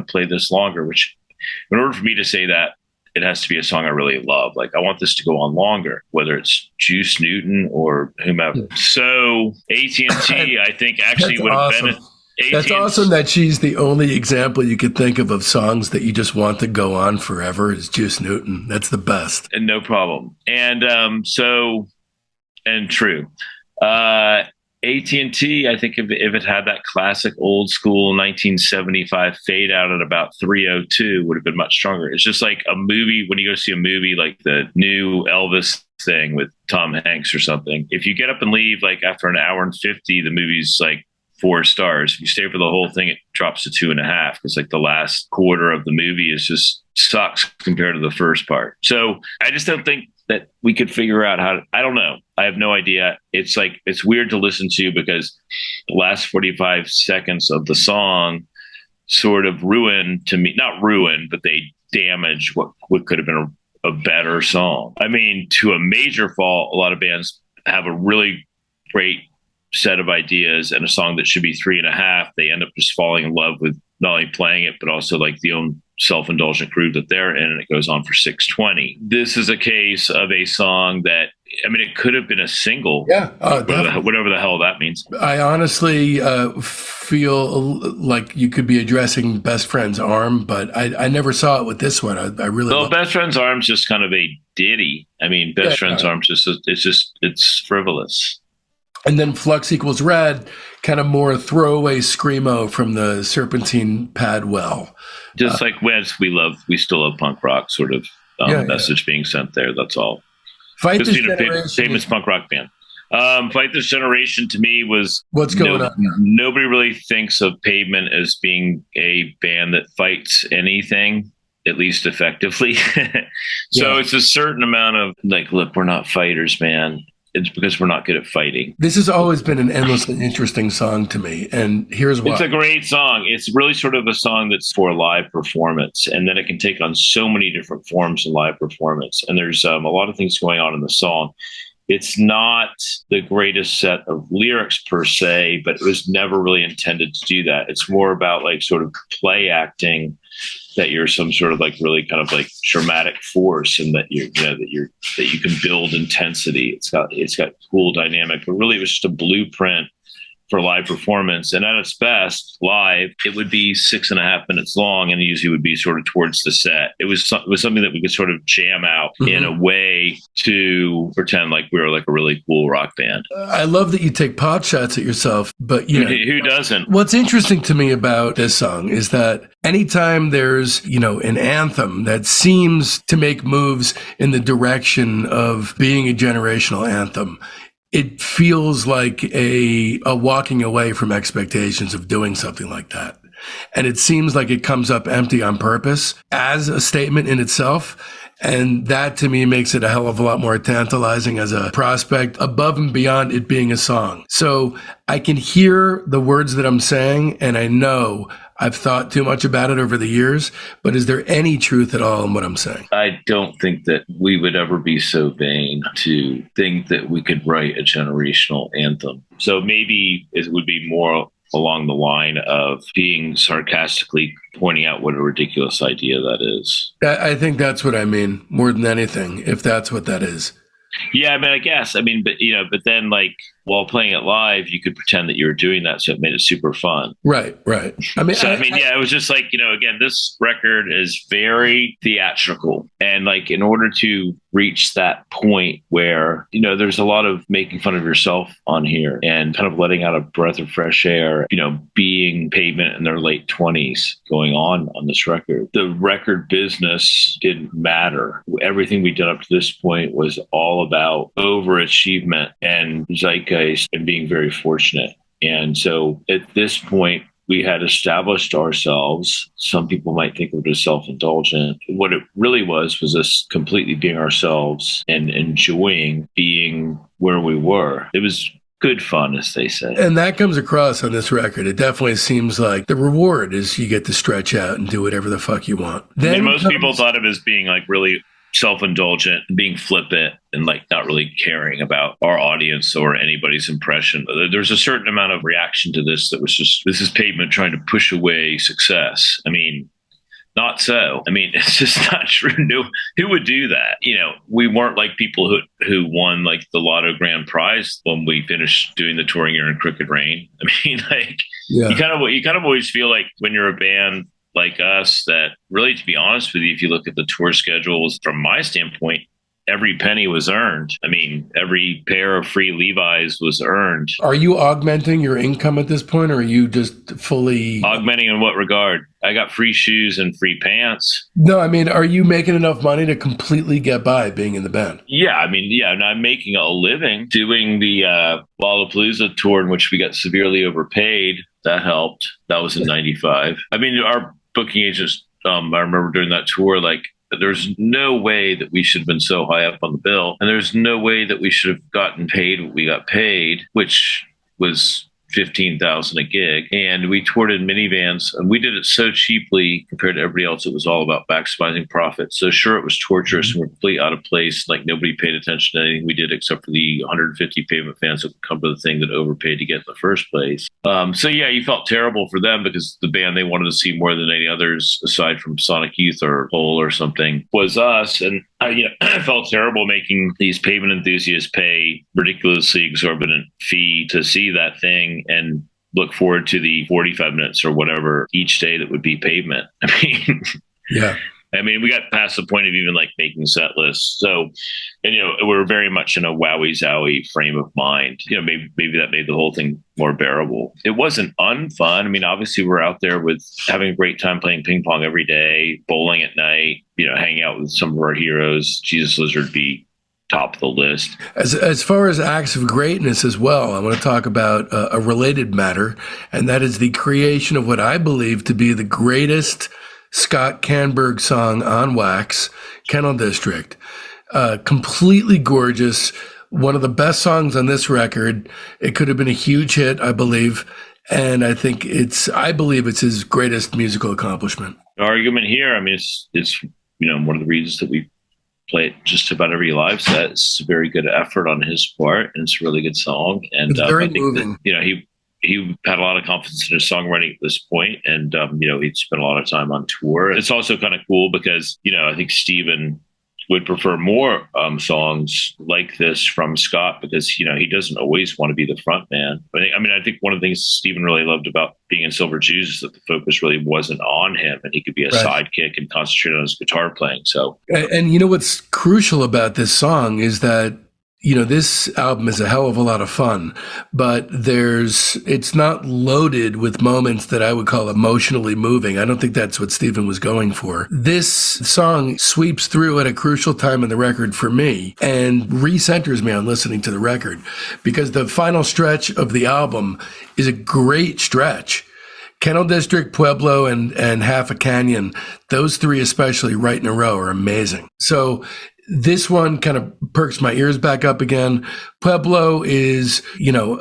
play this longer? Which, in order for me to say that, it has to be a song I really love. Like, I want this to go on longer, whether it's Juice Newton or whomever. So AT&T, I think, actually would have been. That's awesome that she's the only example you could think of songs that you just want to go on forever is Juice Newton. That's the best. And no problem. And true. AT&T, I think if it had that classic old school 1975 fade out at about 3:02 would have been much stronger. It's just like a movie, when you go see a movie like the new Elvis thing with Tom Hanks or something. If you get up and leave like after an hour and 50, the movie's like 4 stars. If you stay for the whole thing, it drops to 2.5 because like the last quarter of the movie is just sucks compared to the first part. So I just don't think that we could figure out how to, I don't know. I have no idea. It's like, it's weird to listen to because the last 45 seconds of the song sort of ruined to me, not ruined, but they damaged what could have been a better song. I mean, to a major fault, a lot of bands have a really great set of ideas and a song that should be 3.5. They end up just falling in love with not only playing it, but also like the own self-indulgent groove that they're in, and it goes on for 6:20. This is a case of a song that, I mean, it could have been a single. Yeah. Whatever the hell that means. I honestly feel like you could be addressing Best Friend's Arm, but I never saw it with this one. I really Well, Best Friend's Arm's just kind of a ditty. I mean, Best Friend's Arm's it's frivolous. And then Flux Equals Red, kind of more throwaway screamo from the Serpentine Pad Well. Just like Wes, we still love punk rock sort of message being sent there. That's all. Fight This Generation. Famous punk rock band. Fight This Generation to me was what's going on. Nobody really thinks of Pavement as being a band that fights anything, at least effectively. So it's a certain amount of like, look, we're not fighters, man. It's because we're not good at fighting. This has always been an endlessly interesting song to me, and here's why. It's a great song. It's really sort of a song that's for live performance, and then it can take on so many different forms of live performance. And there's a lot of things going on in the song. It's not the greatest set of lyrics per se, but it was never really intended to do that. It's more about like sort of play acting, that you're some sort of like really kind of like dramatic force, and that you can build intensity. It's got cool dynamic, but really it was just a blueprint for live performance. And at its best, live, it would be 6.5 minutes long, and usually would be sort of towards the set. It was something that we could sort of jam out in a way to pretend like we were like a really cool rock band. I love that you take pot shots at yourself, but who doesn't? What's interesting to me about this song is that anytime there's, an anthem that seems to make moves in the direction of being a generational anthem, it feels like a walking away from expectations of doing something like that. And it seems like it comes up empty on purpose as a statement in itself. And that to me makes it a hell of a lot more tantalizing as a prospect above and beyond it being a song. So I can hear the words that I'm saying, and I know I've thought too much about it over the years, but is there any truth at all in what I'm saying? I don't think that we would ever be so vain to think that we could write a generational anthem. So maybe it would be more along the line of being sarcastically pointing out what a ridiculous idea that is. I think that's what I mean more than anything, if that's what that is. Yeah, I mean, I guess. I mean, but then like while playing it live, you could pretend that you were doing that, so it made it super fun. Right. I mean, it was just like, again, this record is very theatrical, and like in order to reach that point where there's a lot of making fun of yourself on here and kind of letting out a breath of fresh air, being Pavement in their late 20s going on this record. The record business didn't matter. Everything we'd done up to this point was all about overachievement and zeitgeist and being very fortunate. And so at this point, we had established ourselves. Some people might think of it as self-indulgent. What it really was us completely being ourselves and enjoying being where we were. It was good fun, as they say. And that comes across on this record. It definitely seems like the reward is you get to stretch out and do whatever the fuck you want. Then most people thought of it as being like really self-indulgent, being flippant, and like not really caring about our audience or anybody's impression. There's a certain amount of reaction to this that was just, this is Pavement trying to push away success. I mean, not so. I mean, it's just not true. No, who would do that? You know, we weren't like people who won like the Lotto Grand Prize when we finished doing the touring year in Crooked Rain. I mean, like you kind of always feel like when you're a band like us that really, to be honest with you, if you look at the tour schedules from my standpoint, every penny was earned. I mean, every pair of free Levi's was earned. Are you augmenting your income at this point, or are you just fully... Augmenting in what regard? I got free shoes and free pants. No, I mean, are you making enough money to completely get by being in the band? Yeah, I mean, yeah, and I'm making a living doing the Lollapalooza tour in which we got severely overpaid. That helped. That was in 95. I mean, our booking agents, I remember during that tour, like, there's no way that we should have been so high up on the bill. And there's no way that we should have gotten paid what we got paid, which was $15,000 a gig. And we toured in minivans, and we did it so cheaply compared to everybody else. It was all about maximizing profit. So sure, it was torturous and we're completely out of place. Like nobody paid attention to anything we did except for the 150 Pavement fans that would come to the thing that overpaid to get in the first place. So yeah, you felt terrible for them because the band they wanted to see more than any others, aside from Sonic Youth or Hole or something, was us. And I felt terrible making these Pavement enthusiasts pay ridiculously exorbitant fee to see that thing and look forward to the 45 minutes or whatever each day that would be Pavement. I mean, yeah. I mean, we got past the point of even like making set lists. So, and we're very much in a Wowee Zowee frame of mind. Maybe that made the whole thing more bearable. It wasn't unfun. I mean, obviously we're out there with having a great time playing ping pong every day, bowling at night, hanging out with some of our heroes. Jesus Lizard be top of the list. As far as acts of greatness as well, I want to talk about a related matter, and that is the creation of what I believe to be the greatest Scott Canberg song on Wax, Kennel District. Completely gorgeous. One of the best songs on this record. It could have been a huge hit, I believe. And I believe it's his greatest musical accomplishment. The argument here, I mean, it's one of the reasons that we play it just about every live set. It's a very good effort on his part, and it's a really good song. And it's very I think moving. That, he had a lot of confidence in his songwriting at this point, and he'd spent a lot of time on tour. It's also kind of cool because I think Steven would prefer more songs like this from Scott because he doesn't always want to be the front man. I think one of the things Steven really loved about being in Silver Jews is that the focus really wasn't on him, and he could be a sidekick and concentrate on his guitar playing. So, and what's crucial about this song is that this album is a hell of a lot of fun, but it's not loaded with moments that I would call emotionally moving. I don't think that's what Steven was going for. This song sweeps through at a crucial time in the record for me and recenters me on listening to the record, because the final stretch of the album is a great stretch. Kennel District, Pueblo, and Half a Canyon, those three especially right in a row are amazing. So this one kind of perks my ears back up again. Pueblo is,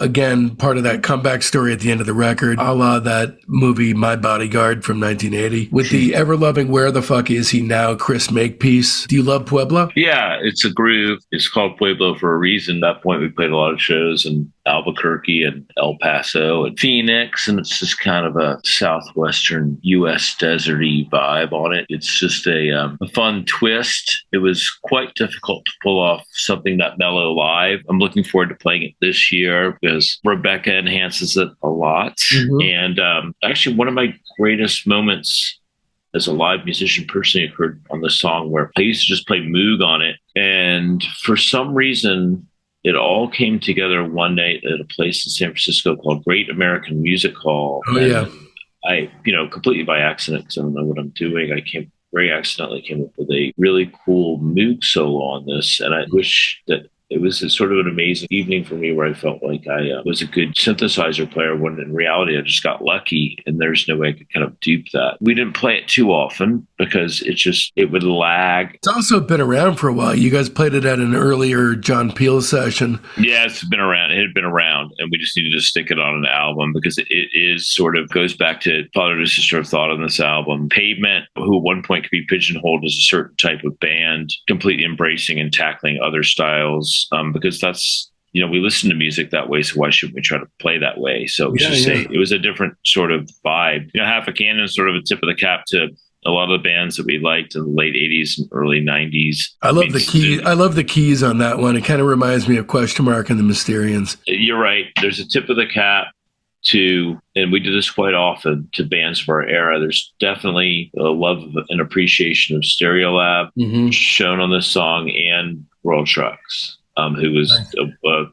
again, part of that comeback story at the end of the record, a la that movie My Bodyguard from 1980, with the ever-loving Where the Fuck Is He Now, Chris Makepeace. Do you love Pueblo? Yeah, it's a groove. It's called Pueblo for a reason. At that point, we played a lot of shows in Albuquerque and El Paso and Phoenix, and it's just kind of a southwestern U.S. deserty vibe on it. It's just a fun twist. It was quite difficult to pull off something that mellow live. I'm looking forward to playing it this year because Rebecca enhances it a lot. Mm-hmm. And actually, one of my greatest moments as a live musician personally occurred on this song, where I used to just play Moog on it. And for some reason, it all came together one night at a place in San Francisco called Great American Music Hall. Oh, yeah. I, completely by accident, because I don't know what I'm doing, very accidentally came up with a really cool Moog solo on this. And I wish that it was a sort of an amazing evening for me where I felt like I was a good synthesizer player when in reality I just got lucky and there's no way I could kind of dupe that. We didn't play it too often because it would lag. It's also been around for a while. You guys played it at an earlier John Peel session. Yeah, it's been around. It had been around, and we just needed to stick it on an album because it is sort of goes back to Father to Sister of Thought on this album. Pavement, who at one point could be pigeonholed as a certain type of band, completely embracing and tackling other styles, because that's, we listen to music that way, so why shouldn't we try to play that way? So it was a different sort of vibe. Half a Cannon is sort of a tip of the cap to a lot of the bands that we liked in the late 80s and early 90s. I love the key. I love the keys on that one. It kind of reminds me of Question Mark and the Mysterians. You're right. There's a tip of the cap to, and we do this quite often, to bands of our era. There's definitely a love and appreciation of Stereolab shown on this song, and World Trucks, who was a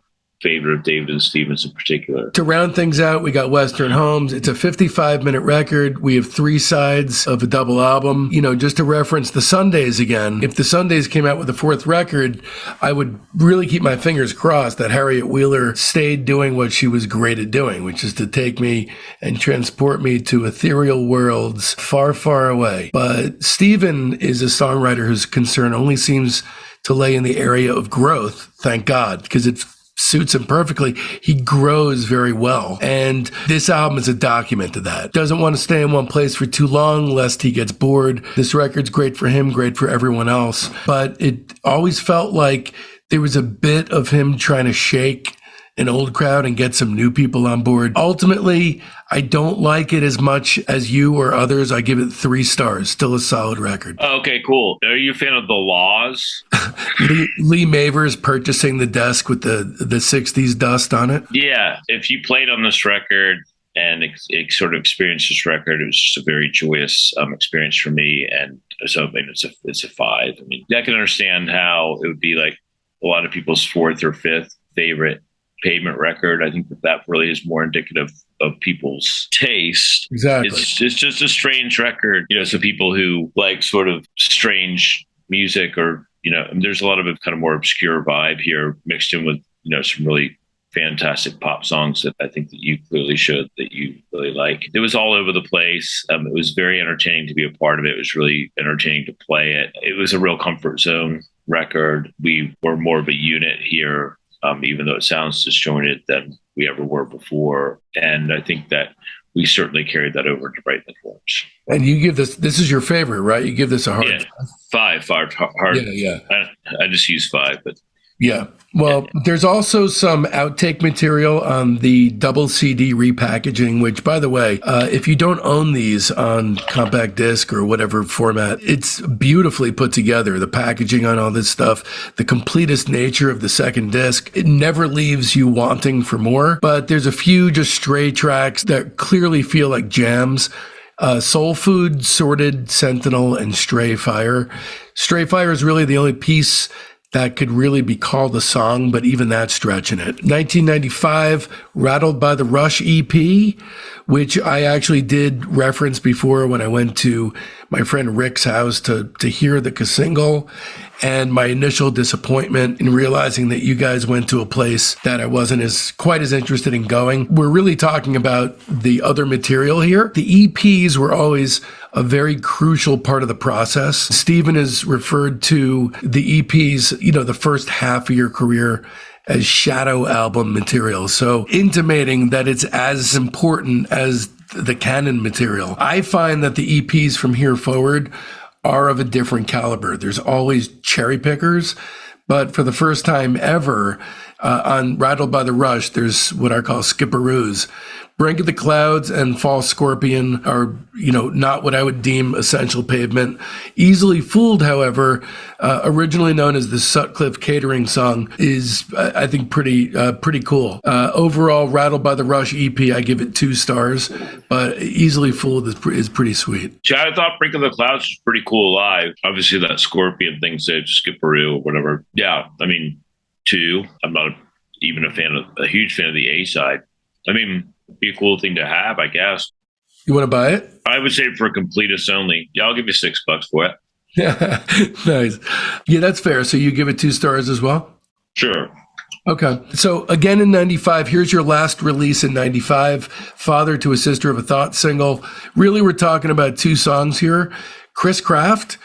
favorite of David and Stevens in particular. To round things out, we got Western Homes. It's a 55-minute record. We have 3 sides of a double album. Just to reference the Sundays again, if the Sundays came out with a 4th record, I would really keep my fingers crossed that Harriet Wheeler stayed doing what she was great at doing, which is to take me and transport me to ethereal worlds far, far away. But Steven is a songwriter whose concern only seems to lay in the area of growth, thank God, because it suits him perfectly. He grows very well. And this album is a document of that. Doesn't want to stay in one place for too long lest he gets bored. This record's great for him, great for everyone else. But it always felt like there was a bit of him trying to shake an old crowd and get some new people on board. Ultimately, I don't like it as much as you or others. I give it 3 stars. Still a solid record. Okay, cool. Are you a fan of The Laws? Lee Mavers purchasing the desk with the 60s dust on it? Yeah. If you played on this record and sort of experienced this record, it was just a very joyous experience for me. And so it's a 5. I mean, I can understand how it would be like a lot of people's 4th or 5th favorite Pavement record. I think that really is more indicative of people's taste. Exactly. It's just a strange record. So people who like sort of strange music, or there's a lot of a kind of more obscure vibe here mixed in with some really fantastic pop songs that I think that you clearly showed that you really like. It was all over the place. It was very entertaining to be a part of it. It was really entertaining to play it. It was a real comfort zone record. We were more of a unit here. Even though it sounds disjointed than we ever were before. And I think that we certainly carried that over to Brightened. And you give this is your favorite, right? You give this a hard 5 hard. Yeah. I just use 5, but yeah. Well, there's also some outtake material on the double CD repackaging, which, by the way, if you don't own these on compact disc or whatever format, it's beautifully put together. The packaging on all this stuff, the completest nature of the second disc, it never leaves you wanting for more. But there's a few just stray tracks that clearly feel like jams. Soul Food, Sorted, Sentinel, and Stray Fire. Stray Fire is really the only piece that could really be called a song, but even that's stretching it. 1995, Rattled by the Rush EP, which I actually did reference before when I went to my friend Rick's house to hear the single, and my initial disappointment in realizing that you guys went to a place that I wasn't quite as interested in going. We're really talking about the other material here. The EPs were always a very crucial part of the process. Steven has referred to the EPs, the first half of your career, as shadow album material. So intimating that it's as important as the canon material. I find that the EPs from here forward are of a different caliber. There's always cherry pickers, but for the first time ever, on Rattled by the Rush, there's what I call skipperoos. Brink of the Clouds and False Scorpion are, not what I would deem essential Pavement. Easily Fooled, however, originally known as the Sutcliffe Catering song, is, I think, pretty cool. Overall, Rattled by the Rush EP, I give it 2 stars, but Easily Fooled is pretty sweet. Yeah, I thought Brink of the Clouds was pretty cool live. Obviously, that Scorpion thing said Skipperoo or whatever. Yeah, I mean, 2. I'm not even a huge fan of the A side. I mean, be a cool thing to have, I guess. You want to buy it? I would say for completists only. Yeah, I'll give you $6 for it. Nice. Yeah, that's fair. So you give it 2 stars as well? Sure. Okay. So again in 95, here's your last release in 95, Father to a Sister of a Thought single. Really, we're talking about two songs here. Chris Craft,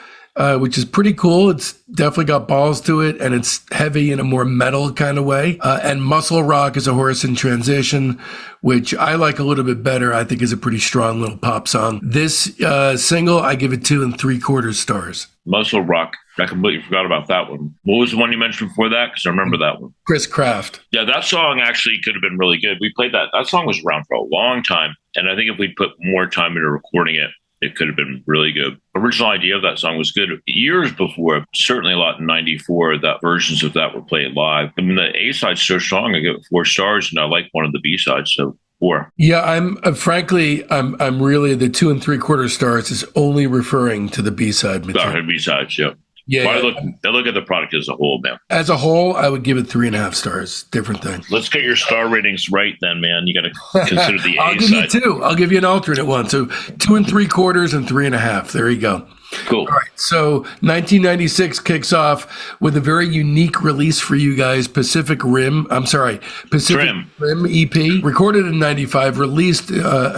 which is pretty cool. It's definitely got balls to it, and it's heavy in a more metal kind of way. And Muscle Rock is a Horse in Transition, which I like a little bit better. I think is a pretty strong little pop song. This single, I give it 2 3/4 stars. Muscle Rock. I completely forgot about that one. What was the one you mentioned before that? Because I remember that one. Chris Craft. Yeah, that song actually could have been really good. We played that. That song was around for a long time. And I think if we'd put more time into recording it, it could have been really good. Original idea of that song was good. Years before, certainly a lot in 94, that versions of that were played live. I mean, the A-side's so strong, I give it 4 stars, and I like one of the B-sides, so 4. Yeah, I'm frankly, I'm really, the 2 3/4 stars is only referring to the B-side material. B-sides, yeah. Yeah, well, I look at the product as a whole, man. As a whole, I would give it 3.5 stars. Different thing. Let's get your star ratings right then, man. You got to consider the I'll A give side. you 2. I'll give you an alternate one. So 2 3/4 and 3.5. There you go. Cool. All right. So 1996 kicks off with a very unique release for you guys, Pacific Rim EP, recorded in 95, released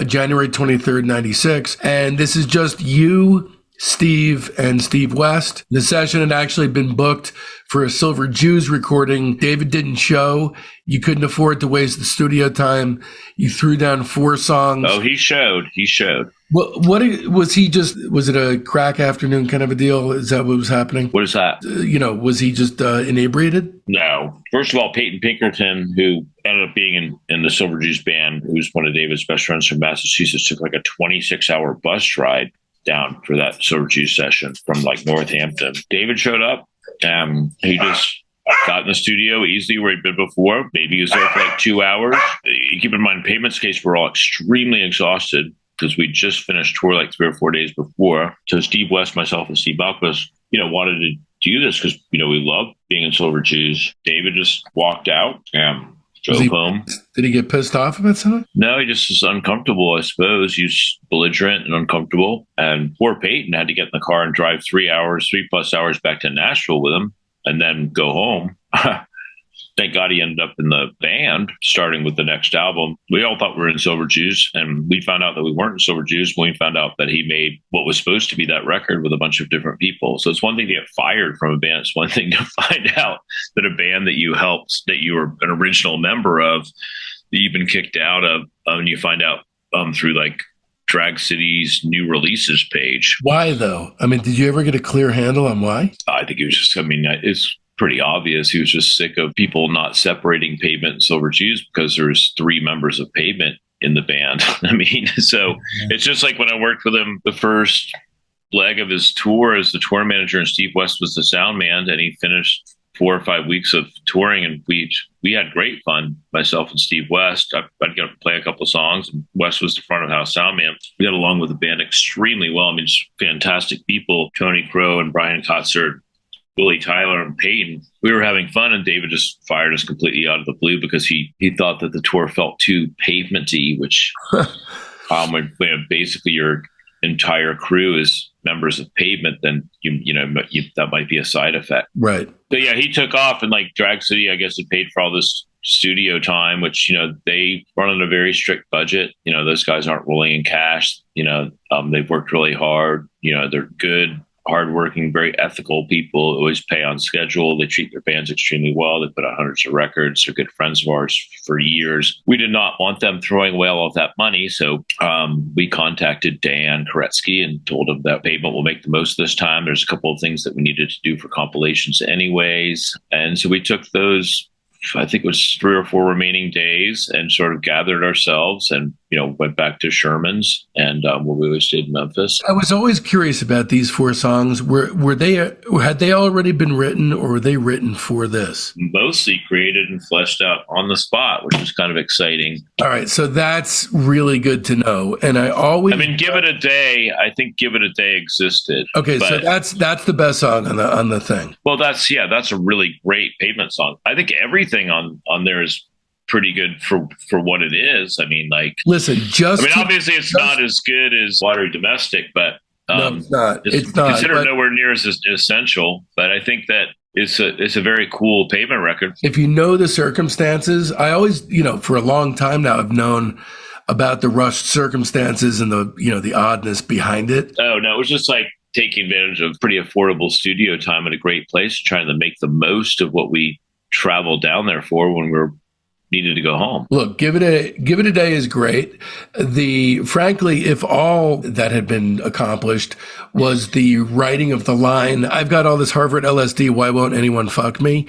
January 23rd, 96. And this is just you, Steve, and Steve West. The session had actually been booked for a Silver Jews recording. David didn't show. You couldn't afford to waste the studio time. You threw down 4 songs. Oh, he showed. What was he just, was it a crack afternoon kind of a deal? Is that what was happening? What is that? Was he just inebriated? No. First of all, Peyton Pinkerton, who ended up being in the Silver Jews band, who's one of David's best friends from Massachusetts, took like a 26-hour bus ride down for that Silver Jews session from like Northampton. David showed up. He just got in the studio easily where he'd been before. Maybe he was there for like 2 hours. Keep in mind, Pavement's case, we're all extremely exhausted because we just finished tour like 3 or 4 days before. So Steve West, myself, and Steve Malkmus, wanted to do this because, we love being in Silver Jews. David just walked out. Drove home. Did he get pissed off about something? No, he just was uncomfortable, I suppose. He was belligerent and uncomfortable. And poor Peyton had to get in the car and drive 3 plus hours back to Nashville with him and then go home. Thank God he ended up in the band, starting with the next album. We all thought we were in Silver Jews, and we found out that we weren't in Silver Jews when we found out that he made what was supposed to be that record with a bunch of different people. So it's one thing to get fired from a band. It's one thing to find out that a band that you helped, that you were an original member of, that you've been kicked out of, and you find out through like Drag City's new releases page. Why, though? I mean, did you ever get a clear handle on why? I think it was just, it's pretty obvious. He was just sick of people not separating Pavement and Silver Jews because there's 3 members of Pavement in the band. So it's just like when I worked with him the first leg of his tour as the tour manager, and Steve West was the sound man, and he finished 4 or 5 weeks of touring, and we had great fun, myself and Steve West. I'd get up play a couple of songs, and West was the front of house sound man. We got along with the band extremely well. Just fantastic people, Tony Crow and Brian Kotzer, Willie Tyler and Peyton. We were having fun, and David just fired us completely out of the blue because he thought that the tour felt too pavement-y, which when basically your entire crew is members of Pavement, then that might be a side effect. Right. So yeah, he took off, and like Drag City, I guess, had paid for all this studio time, which, they run on a very strict budget. Those guys aren't rolling in cash. They've worked really hard. They're good, hardworking, very ethical people, always pay on schedule. They treat their bands extremely well. They put out hundreds of records. They're good friends of ours for years. We did not want them throwing away all of that money. So we contacted Dan Koretsky and told him that Pavement will make the most this time. There's a couple of things that we needed to do for compilations anyways. And so we took those, I think it was 3 or 4 remaining days, and sort of gathered ourselves and, went back to Sherman's and where we always stayed in Memphis. I was always curious about these 4 songs. Had they already been written, or were they written for this? Mostly created and fleshed out on the spot, which was kind of exciting. All right. So that's really good to know. And Give It a Day. I think Give It a Day existed. Okay. So that's the best song on the thing. Well, that's a really great Pavement song. I think everything on there is pretty good for what it is. Listen, obviously it's not as good as Watery Domestic, but no, it's not. It's not considered nowhere near as essential. But I think that It's a very cool Pavement record. If you know the circumstances, I always, for a long time now, I've known about the rushed circumstances and the oddness behind it. Oh, no, it was just like taking advantage of pretty affordable studio time at a great place, trying to make the most of what we traveled down there for when we were needed to go home. Look, give it a day is great. Frankly, if all that had been accomplished was the writing of the line, I've got all this Harvard LSD, why won't anyone fuck me?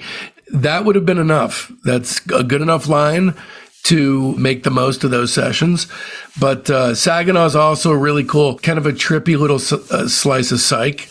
That would have been enough. That's a good enough line to make the most of those sessions. But Saginaw is also really cool, kind of a trippy little slice of psych,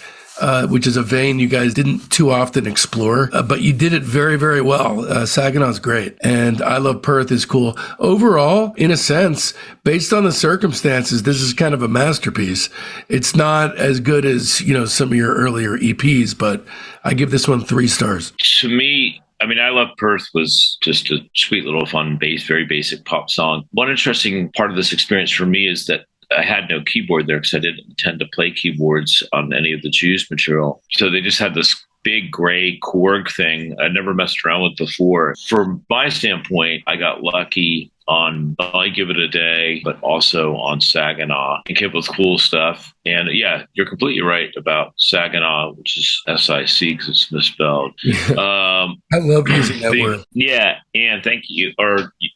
which is a vein you guys didn't too often explore, but you did it very, very well. Saginaw's great. And I Love Perth is cool. Overall, in a sense, based on the circumstances, this is kind of a masterpiece. It's not as good as, some of your earlier EPs, but I give this one 3 stars. To me, I Love Perth was just a sweet little fun very basic pop song. One interesting part of this experience for me is that I had no keyboard there because I didn't intend to play keyboards on any of the Jews material. So they just had this big gray Korg thing I'd never messed around with before. From my standpoint, I got lucky on I Give It a Day, but also on Saginaw and came up with cool stuff. And yeah, you're completely right about Saginaw, which is SIC because it's misspelled. I love using that word. Yeah, and thank you.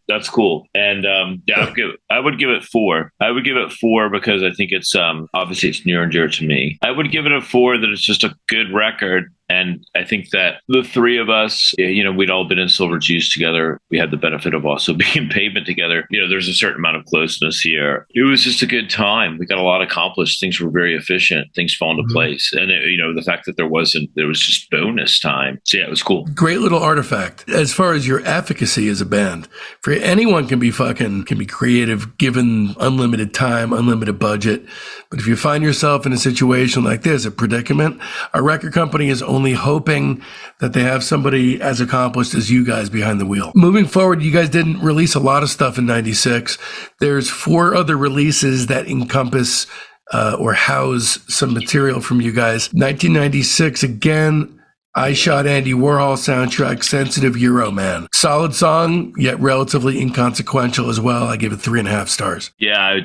That's cool. And I would give it 4. I would give it 4 because I think it's obviously it's near and dear to me. I would give it a 4 that it's just a good record. And I think that the 3 of us, we'd all been in Silver Jews together. We had the benefit of also being Pavement together. There's a certain amount of closeness here. It was just a good time. We got a lot accomplished. Things were very efficient. Things fell into place. And, the fact that there was just bonus time. So yeah, it was cool. Great little artifact. As far as your efficacy as a band, for anyone can be creative given unlimited time, unlimited budget. But if you find yourself in a situation like this, a predicament, a record company is only hoping that they have somebody as accomplished as you guys behind the wheel. Moving forward, you guys didn't release a lot of stuff in 96. There's 4 other releases that encompass or house some material from you guys. 1996, again, I Shot Andy Warhol soundtrack, Sensitive Euro Man. Solid song, yet relatively inconsequential as well. I give it 3.5 stars. Yeah,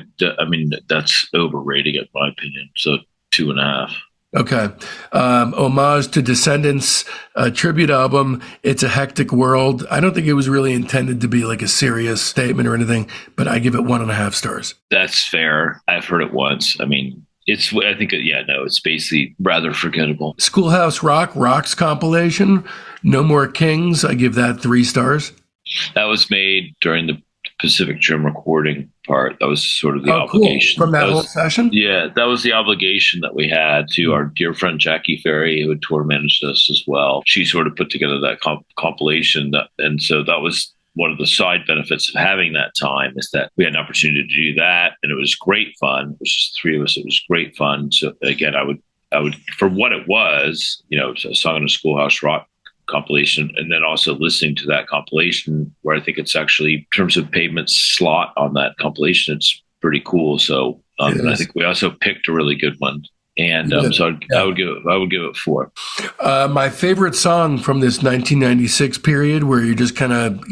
that's overrating in my opinion. So 2.5. Okay. Homage to Descendants, tribute album. It's a Hectic World. I don't think it was really intended to be like a serious statement or anything, but I give it 1.5 stars. That's fair. I've heard it once. It's basically rather forgettable. Schoolhouse Rock, Rocks compilation. No More Kings. I give that 3 stars. That was made during the Pacific Drum recording part. That was sort of the obligation. Cool. From that whole session? Yeah, that was the obligation that we had to our dear friend Jackie Ferry, who had tour managed us as well. She sort of put together that compilation. And so that was one of the side benefits of having that time, is that we had an opportunity to do that. And it was great fun. It was just 3 of us. It was great fun. So again, I would, for what it was, a song in a Schoolhouse Rock compilation, and then also listening to that compilation where I think it's actually, in terms of Pavement's slot on that compilation, it's pretty cool. So and I think we also picked a really good one. And I would give it 4. My favorite song from this 1996 period, where you're just kind of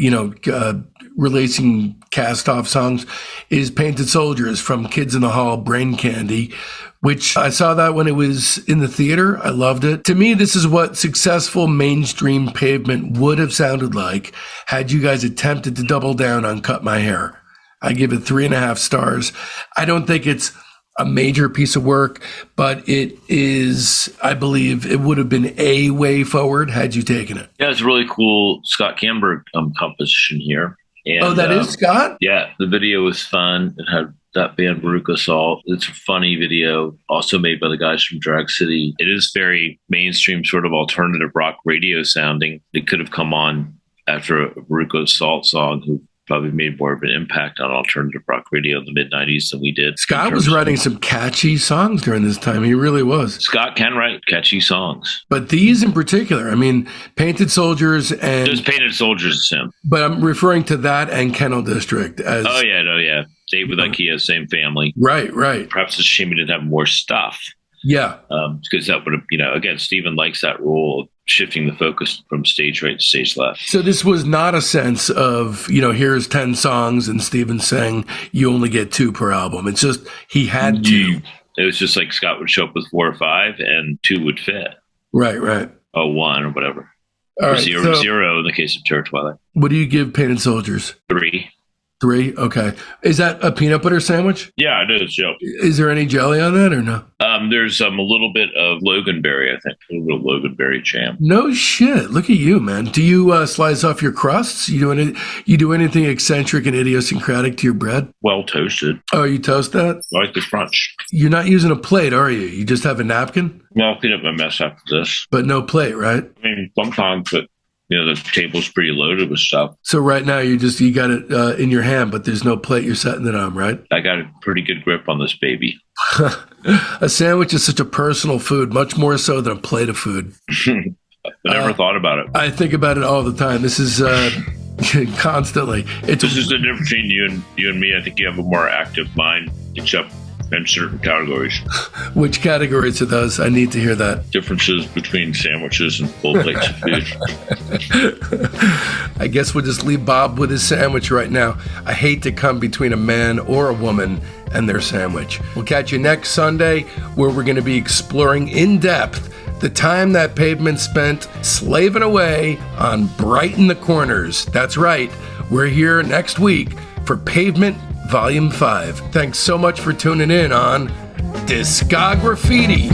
releasing cast-off songs, is Painted Soldiers from Kids in the Hall, Brain Candy, which I saw that when it was in the theater. I loved it. To me, this is what successful mainstream Pavement would have sounded like had you guys attempted to double down on Cut My Hair. I give it 3.5 stars. I don't think it's a major piece of work, but it is, I believe it would have been a way forward had you taken it. Yeah, it's a really cool Scott Camberg composition here. And, that is Scott? Yeah, the video was fun. It had that band Veruca Salt. It's a funny video, also made by the guys from Drag City. It is very mainstream, sort of alternative rock radio sounding. It could have come on after a Veruca Salt song, who probably made more of an impact on alternative rock radio in the mid-90s than we did. Scott was writing some catchy songs during this time. He really was. Scott can write catchy songs. But these in particular, Painted Soldiers and... Just Painted Soldiers is him. But I'm referring to that and Kennel District as... Oh, yeah. Dave with IKEA, same family. Right. Perhaps it's a shame we didn't have more stuff. Yeah. Because that would have, again, Stephen likes that rule of shifting the focus from stage right to stage left. So this was not a sense of, here's 10 songs and Stephen's saying you only get 2 per album. It's just he had to. It was just like Scott would show up with 4 or 5 and 2 would fit. Right. Oh, 1 or whatever. All or right, zero in the case of Terror Twilight. What do you give Painted Soldiers? 3. 3? Okay. Is that a peanut butter sandwich? Yeah, it is. Yep. Is there any jelly on that or no? There's a little bit of loganberry, I think. A little bit of loganberry jam. No shit. Look at you, man. Do you slice off your crusts? You do anything eccentric and idiosyncratic to your bread? Well toasted. Oh, you toast that? I like the crunch. You're not using a plate, are you? You just have a napkin? No, I'll clean up my mess after this. But no plate, right? I mean, sometimes, but the table's pretty loaded with stuff. So right now you got it in your hand, but there's no plate you're setting it on, right? I got a pretty good grip on this baby. A sandwich is such a personal food, much more so than a plate of food. I never thought about it. I think about it all the time. This is constantly. This is the difference between you and me. I think you have a more active mind, except in certain categories. Which categories are those? I need to hear that. Differences between sandwiches and full plates of food. I guess we'll just leave Bob with his sandwich right now. I hate to come between a man or a woman and their sandwich. We'll catch you next Sunday, where we're going to be exploring in depth the time that Pavement spent slaving away on Brighten the Corners. That's right. We're here next week for Pavement Volume 5. Thanks so much for tuning in on Discograffiti.